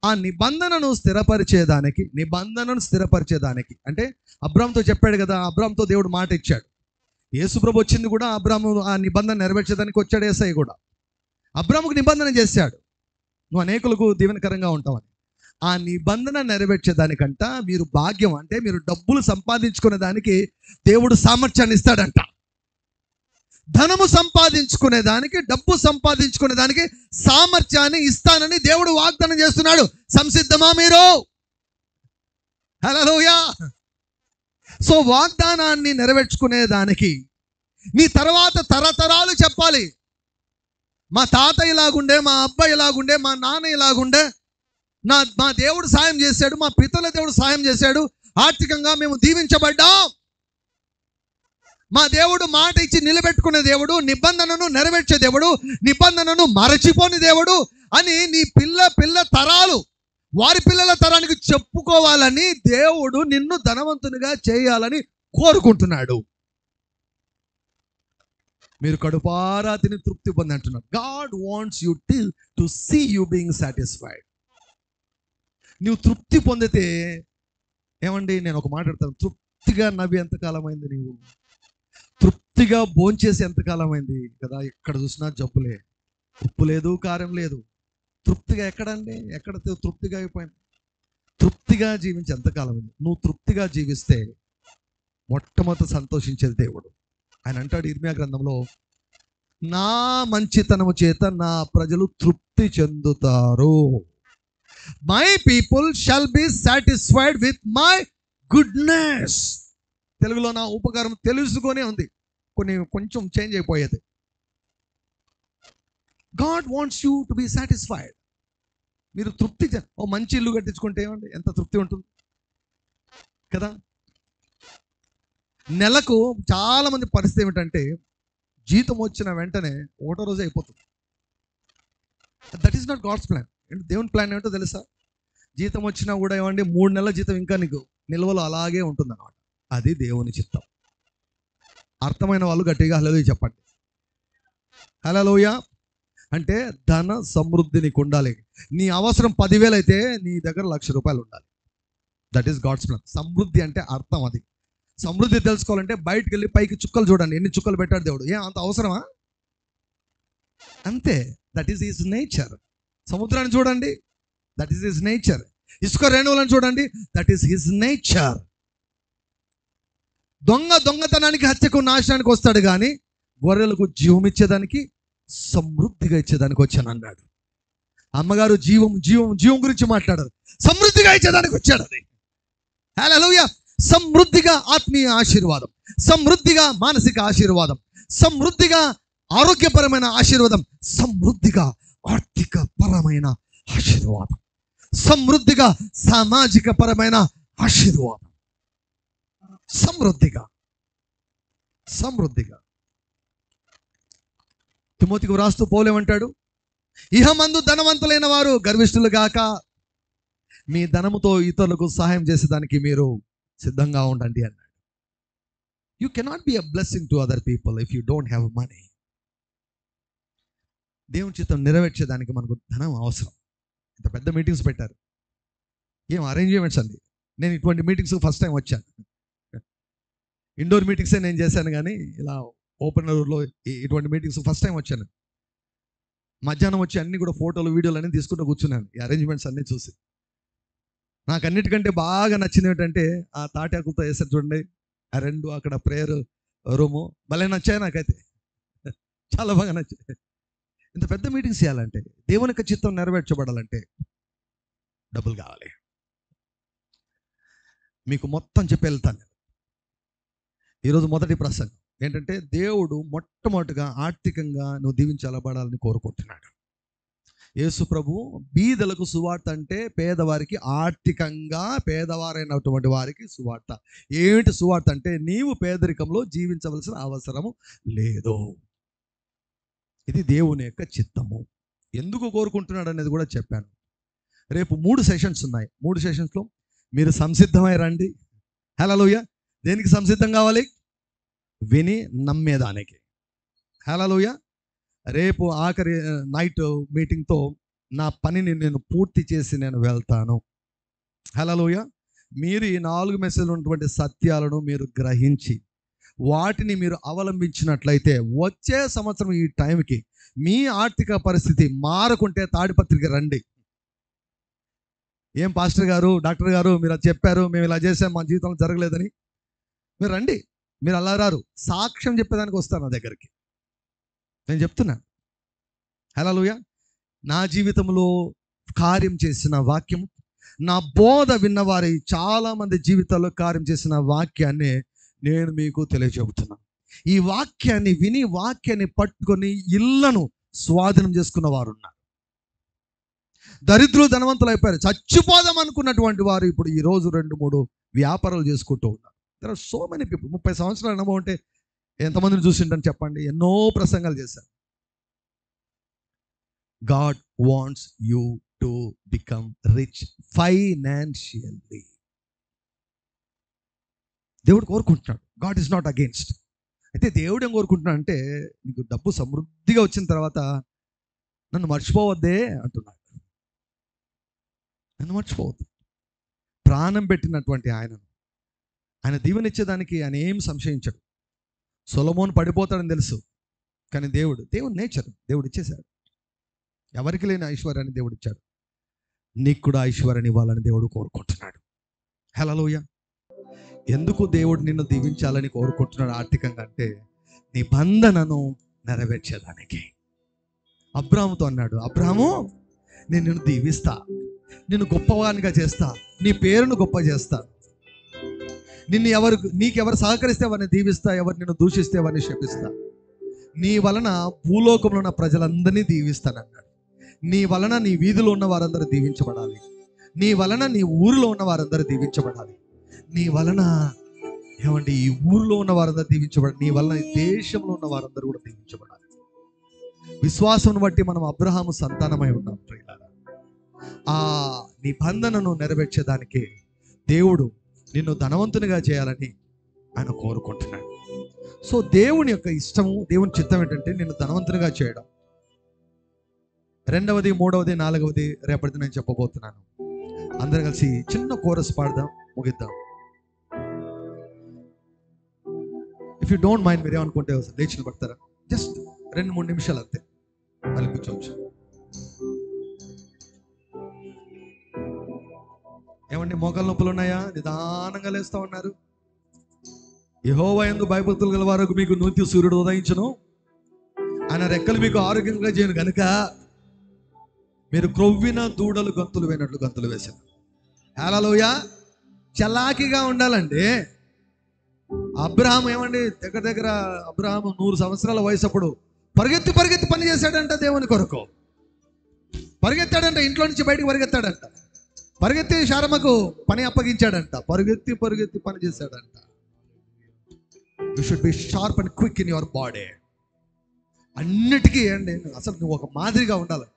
ఆ నిబంధనను స్థిరపరిచేదానికి అంటే అబ్రాహాముతో చెప్పాడు కదా, అబ్రాహాముతో దేవుడు మాట ఇచ్చాడు. యేసుప్రభు వచ్చింది కూడా అబ్రాహాము ఆ నిబంధన నెరవేర్చేదానికి వచ్చాడు. యేసయ్య కూడా అబ్రాహాముకు నిబంధన చేశాడు, నువ్వు అనేకులకు దీవెనకరంగా ఉంటావని. ఆ నిబంధన నెరవేర్చేదానికంట మీరు భాగ్యం అంటే మీరు డబ్బులు సంపాదించుకునే దానికి దేవుడు సామర్థ్యాన్ని ఇస్తాడంట. ధనము సంపాదించుకునే దానికి, డబ్బు సంపాదించుకునే దానికి సామర్థ్యాన్ని ఇస్తానని దేవుడు వాగ్దానం చేస్తున్నాడు. సంసిద్ధమా మీరు? హల్లెలూయా. సో వాగ్దానాన్ని నెరవేర్చుకునే దానికి నీ తర్వాత తరతరాలు చెప్పాలి, మా తాత ఇలాగుండే, మా అబ్బాయి ఇలాగుండే, మా నాన్న ఇలాగుండే, మా దేవుడు సాయం చేశాడు, మా పితల దేవుడు సాయం చేశాడు, ఆర్థికంగా మేము దీవించబడ్డాం. మా దేవుడు మాట ఇచ్చి నిలబెట్టుకునే దేవుడు, నిబంధనను నెరవేర్చే దేవుడు, నిబంధనను మరచిపోని దేవుడు అని నీ పిల్ల తరాలు, వారి పిల్లల తరానికి చెప్పుకోవాలని దేవుడు నిన్ను ధనవంతునిగా చేయాలని కోరుకుంటున్నాడు. మీరు కడుపారా తిని తృప్తి పొంది అంటున్నారు. God wants you to see you being satisfied. నువ్వు తృప్తి పొందితే ఏమండి, నేను ఒక మాట్లాడతాను, తృప్తిగా నవ్వి ఎంతకాలం అయింది? నీవు తృప్తిగా భోంచేసి ఎంతకాలం అయింది కదా? ఎక్కడ చూసినా జబ్బులే, ఉప్పు లేదు, కారం లేదు. తృప్తిగా ఎక్కడండి? ఎక్కడ తృప్తిగా అయిపోయింది? తృప్తిగా జీవించి ఎంతకాలం అయింది? నువ్వు తృప్తిగా జీవిస్తే మొట్టమొదట సంతోషించేది దేవుడు. ఆయన అంటాడు ఇర్మియా గ్రంథంలో, నా మంచితనము చేత నా ప్రజలు తృప్తి చెందుతారు. My people shall be satisfied with my goodness. తెలుగులో నా ఉపకారం తెలుసుకొనే ఉంది, కొంచెం చేంజ్ అయిపోయేది. God wants you to be satisfied. మీరు తృప్తి ఓ మంచి ఇల్లు కట్టించుకుంటే ఏమండి ఎంత తృప్తి ఉంటుంది కదా. నెలకు చాలా మంది పరిస్థితి ఏమిటంటే జీతం వచ్చిన వెంటనే ఒకటో రోజు అయిపోతుంది. That is not God's plan. దేవుని ప్లాన్ ఏమిటో తెలుసా? జీతం వచ్చినా కూడా ఏమండి 3 నెలల జీతం ఇంకా నీకు నిల్వలో అలాగే ఉంటుంది అన్నమాట. అది దేవుని చిత్తం. అర్థమైన వాళ్ళు గట్టిగా హల్లెలూయా చెప్పండి. హల్లెలూయా. అంటే ధన సమృద్ధి నీకు ఉండాలి. నీ అవసరం 10,000 అయితే నీ దగ్గర ₹1,00,000 ఉండాలి. That is God's plan. సమృద్ధి అంటే అర్థం అది. సమృద్ధి తెలుసుకోవాలంటే బయటికి వెళ్ళి పైకి చుక్కలు చూడండి, ఎన్ని చుక్కలు పెట్టాడు దేవుడు. అంత అవసరమా? అంతే. That is his nature. సముద్రాన్ని చూడండి, దట్ ఈస్ హిస్ నేచర్. ఇసుక రేణువులను చూడండి, దట్ ఈస్ హిస్ నేచర్. దొంగతనానికి, హత్యకు, నాశనానికి వస్తాడు కానీ గొర్రెలకు జీవం ఇచ్చేదానికి, సమృద్ధిగా ఇచ్చేదానికి వచ్చాను అన్నాడు. అమ్మగారు జీవం గురించి మాట్లాడారు. సమృద్ధిగా ఇచ్చేదానికి వచ్చాడు. అది హల్లెలూయా. సమృద్ధిగా ఆత్మీయ ఆశీర్వాదం, సమృద్ధిగా మానసిక ఆశీర్వాదం, సమృద్ధిగా ఆరోగ్యపరమైన ఆశీర్వాదం, సమృద్ధిగా ఆర్థిక పరమైన ఆశీర్వాదం, సమృద్ధిగా సామాజిక పరమైన ఆశీర్వాదం. సమృద్ధిగా తిమోతికి వ్రాస్తూ పౌలు ఏమంటాడు? ఇహమందు ధనవంతులైన వారు గర్విష్ఠులు గాక మీ ధనముతో ఇతరులకు సహాయం చేసేదానికి మీరు సిద్ధంగా ఉండండి అన్నాడు. You cannot be a blessing to other people if you don't have money. దేవుని చిత్తం నెరవేర్చేదానికి మనకు ధనం అవసరం. ఇంత పెద్ద మీటింగ్స్ పెట్టారు, ఏం అరేంజ్మెంట్స్ అండి. నేను ఇటువంటి మీటింగ్స్ ఫస్ట్ టైం వచ్చాను. ఇండోర్ మీటింగ్సే నేను చేశాను కానీ ఇలా ఓపెన్ డోర్లో ఇటువంటి మీటింగ్స్ ఫస్ట్ టైం వచ్చాను. మధ్యాహ్నం వచ్చి అన్ని కూడా ఫోటోలు వీడియోలు అన్నీ తీసుకుంటూ కూర్చున్నాను ఈ అరేంజ్మెంట్స్ అన్నీ చూసి. నాకు అన్నిటికంటే బాగా నచ్చింది ఏంటంటే ఆ తాటాకులతో వేసారు చూడండి, ఆ 2 అక్కడ ప్రేయర్ రూము భలే నచ్చాయి నాకైతే, చాలా బాగా నచ్చాయి. ఇంత పెద్ద మీటింగ్స్ చేయాలంటే, దేవుని యొక్క చిత్తం నెరవేర్చబడాలంటే డబ్బులు కావాలి. మీకు మొత్తం చెప్పి వెళ్తాను. ఈరోజు మొదటి ప్రసంగం ఏంటంటే, దేవుడు మొట్టమొదటిగా ఆర్థికంగా నువ్వు దీవించబడాలని కోరుకుంటున్నాడు. యేసు ప్రభు బీదలకు సువార్త అంటే పేదవారికి, ఆర్థికంగా పేదవారైనటువంటి వారికి సువార్త. ఏమిటి సువార్త అంటే, నీవు పేదరికంలో జీవించవలసిన అవసరము లేదు. ఇది దేవుని యొక్క చిత్తము. ఎందుకు కోరుకుంటున్నాడు అనేది కూడా చెప్పాను. రేపు 3 సెషన్స్ ఉన్నాయి. 3 సెషన్స్లో మీరు సంసిద్ధమై రండి. హల్లెలూయా. దేనికి సంసిద్ధం కావాలి? విని నమ్మేదానికి. హల్లెలూయా. రేపు ఆఖరి నైట్ మీటింగ్తో నా పనిని నేను పూర్తి చేసి నేను వెళ్తాను. హల్లెలూయా. మీరు ఈ 4 మెసేజ్లు ఉన్నటువంటి సత్యాలను మీరు గ్రహించి వాటిని మీరు అవలంబించినట్లయితే వచ్చే సంవత్సరం ఈ టైంకి మీ ఆర్థిక పరిస్థితి మారకుంటే తాడిపత్రికి రండి. ఏం పాస్టర్ గారు, డాక్టర్ గారు మీరు అది చెప్పారు, మేము ఇలా చేసాం, మా జీవితంలో జరగలేదని. మీరు రండి. మీరు అలా రారు, సాక్ష్యం చెప్పేదానికి వస్తారు నా దగ్గరికి. నేను చెప్తున్నాను. హల్లెలూయా. నా జీవితంలో కార్యం చేసిన వాక్యం, నా బోధ విన్నవారి చాలామంది జీవితాల్లో కార్యం చేసిన వాక్యాన్ని నేను మీకు తెలియజెబుతున్నాను. ఈ వాక్యాన్ని విని, వాక్యాన్ని పట్టుకొని ఇళ్లను స్వాధీనం చేసుకున్న వారు ఉన్నారు. దరిద్రులు ధనవంతులు అయిపోయారు. చచ్చిపోదాం అనుకున్నటువంటి వారు ఇప్పుడు ఈరోజు 2-3 వ్యాపారాలు చేసుకుంటూ ఉన్నారు. There are so many people. 30 సంవత్సరాల అనుభవం అంటే ఎంతమందిని చూసింటాను చెప్పండి. ఎన్నో ప్రసంగాలు చేశారు. God wants you to become rich financially. దేవుడు కోరుకుంటున్నాడు. God is not against. అయితే దేవుడు ఏం కోరుకుంటున్నాడు అంటే, నీకు డబ్బు సమృద్ధిగా వచ్చిన తర్వాత నన్ను మర్చిపోవద్దే అంటున్నాడు. నన్ను మర్చిపోవద్దు. ప్రాణం పెట్టినటువంటి ఆయన దీవెనిచ్చేదానికి ఆయన ఏం సంశయించడు. సొలొమోను పడిపోతాడని తెలుసు, కానీ దేవుడు నేచర్, దేవుడు ఇచ్చేశాడు. ఎవరికి లేని ఐశ్వర్యాన్ని దేవుడు ఇచ్చాడు. నీకు కూడా ఐశ్వర్యాన్ని ఇవ్వాలని దేవుడు కోరుకుంటున్నాడు. హల్లెలూయా. ఎందుకు దేవుడు నిన్ను దీవించాలని కోరుకుంటున్నాడు ఆర్థికంగా అంటే, నిబంధనను నెరవేర్చేదానికి. అబ్రాహాముతో అన్నాడు, అబ్రాహాము నేను నిన్ను దీవిస్తా, నిన్ను గొప్పవానిగా చేస్తా, నీ పేరును గొప్ప చేస్తా, నీకెవరు సహకరిస్తే వారిని దీవిస్తా, ఎవరు నిన్ను దూషిస్తే వారిని శపిస్తా, నీ వలన భూలోకంలో ఉన్న ప్రజలందరినీ దీవిస్తానన్నాడు. నీ వలన నీ వీధిలో ఉన్న వారందరూ దీవించబడాలి, నీ వలన నీ ఊరిలో ఉన్న వారందరూ దీవించబడాలి, నీ వలన ఏమండి ఈ ఊరిలో ఉన్న వారందరూ దీవించబడాలి, నీ వలన ఈ దేశంలో ఉన్న వారందరూ కూడా దీవించబడాలి. విశ్వాసం బట్టి మనం అబ్రహాము సంతానమై ఉన్నాం. ఆ నిబంధనను నెరవేర్చేదానికి దేవుడు నిన్ను ధనవంతునిగా చేయాలని ఆయన కోరుకుంటున్నాడు. సో దేవుని యొక్క ఇష్టము, దేవుని చిత్తం ఏంటంటే నిన్ను ధనవంతునిగా చేయడం. రెండవది, మూడవది, నాలుగవది రేపటిది నేను చెప్పబోతున్నాను. అందరం కలిసి చిన్న కోరస్ పాడదాం, ముగిద్దాం. ఇఫ్ యూ డోంట్ మైండ్, మీరు ఏమనుకుంటే లేచి నిలబడతారా? జస్ట్ 2-3 నిమిషాలు అంతే, మళ్ళీ కూర్చోవచ్చు. ఏమండి మోకాళ్ళ నొప్పులు ఉన్నాయా? నిదానంగా లేస్తూ ఉన్నారు. యెహోవా యందు భయభక్తులు గల వారికి మీకు నూతి సూర్యుడు ఉదయించును, ఆయన రెక్కలు మీకు ఆరోగ్యంగా చేయను కనుక మీరు క్రొవ్విన దూడలు గంతులు వేసినట్లు గంతులు వేసారు. హల్లెలూయా. చలాకీగా ఉండాలంటే అబ్రహాం ఏమండి దగ్గర అబ్రహాం 100 సంవత్సరాల వయసు అప్పుడు పరిగెత్తి పని చేశాడంట దేవుని కొరకు. పరిగెత్తాడంట, ఇంట్లో నుంచి బయటికి పరిగెత్తాడంట, పరిగెత్తి శారమ్మకు పని అప్పగించాడంట, పరిగెత్తి పని చేశాడంట. You should be sharp and quick in your body. అన్నిటికీ అండి అసలు నువ్వు ఒక మాదిరిగా ఉండాలి,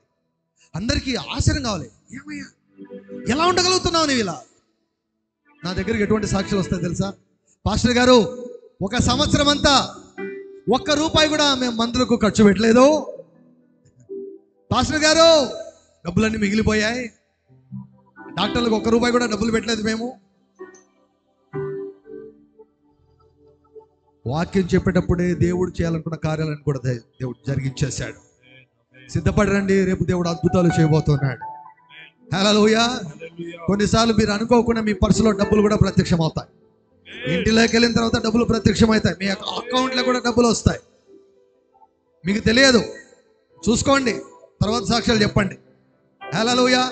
అందరికీ ఆశ్చర్యం కావాలి. ఏమయ్యా ఎలా ఉండగలుగుతున్నావు నువ్వు ఇలా? నా దగ్గరికి ఎటువంటి సాక్ష్యాలు వస్తాయి తెలుసా? పాస్టర్ గారు 1 సంవత్సరం అంతా ₹1 కూడా మేము మందులకు ఖర్చు పెట్టలేదు. పాస్టర్ గారు డబ్బులన్నీ మిగిలిపోయాయి, డాక్టర్లకు ₹1 కూడా డబ్బులు పెట్టలేదు మేము. వాక్యం చెప్పేటప్పుడే దేవుడు చేయాలనుకున్న కార్యాలను కూడా దేవుడు జరిగించేశాడు. సిద్ధపడరండి, రేపు దేవుడు అద్భుతాలు చేయబోతున్నాడు. హల్లెలూయా. కొన్నిసార్లు మీరు అనుకోకుండా మీ పర్సులో డబ్బులు కూడా ప్రత్యక్షం అవుతాయి. ఇంటిలోకి వెళ్ళిన తర్వాత డబ్బులు ప్రత్యక్షం అవుతాయి, మీ అకౌంట్లో కూడా డబ్బులు వస్తాయి. మీకు తెలియదు, చూసుకోండి, తర్వాత సాక్ష్యాలు చెప్పండి. హల్లెలూయా.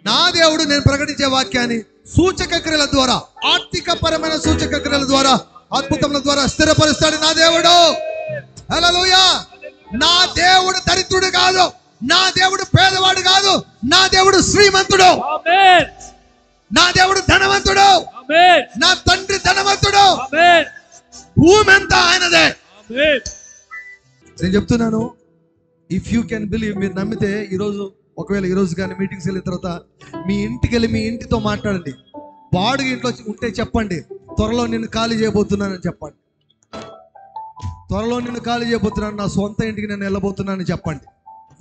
నా దేవుడు నేను ప్రకటించే వాక్యాన్ని సూచక క్రియల ద్వారా, ఆర్థిక పరమైన సూచక క్రియల ద్వారా, అద్భుతముల ద్వారా స్థిరపరుస్తాడు నా దేవుడు. హల్లెలూయా. నా దేవుడు దరిద్రుడు కాదు, నా దేవుడు పేదవాడు కాదు, నా దేవుడు శ్రీమంతుడు, నా దేవుడు ధనవంతుడు, నా తండ్రి ధనవంతుడు, భూమి అంతా ఆయనదే. నేను చెప్తున్నాను, ఇఫ్ యూ కెన్ బిలీవ్, మీరు నమ్మితే ఈరోజు, ఒకవేళ ఈరోజు కానీ మీటింగ్స్ వెళ్ళిన తర్వాత మీ ఇంటికి వెళ్ళి మీ ఇంటితో మాట్లాడండి. బాడుగ ఇంట్లో ఉంటే చెప్పండి, త్వరలో నిన్ను ఖాళీ చేయబోతున్నానని చెప్పండి. త్వరలో నిన్ను ఖాళీ చేయబోతున్నాను, నా సొంత ఇంటికి నేను వెళ్ళబోతున్నానని చెప్పండి.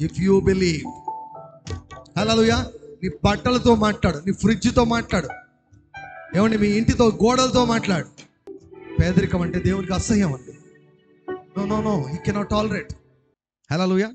If you believe. హల్లెలూయా. నీ బట్టలతో మాట్లాడు, నీ ఫ్రిడ్జ్తో మాట్లాడు, ఏమండి మీ ఇంటితో గోడలతో మాట్లాడు. పేదరికం అంటే దేవునికి అసహ్యం అండి. No, he cannot tolerate. Hallelujah.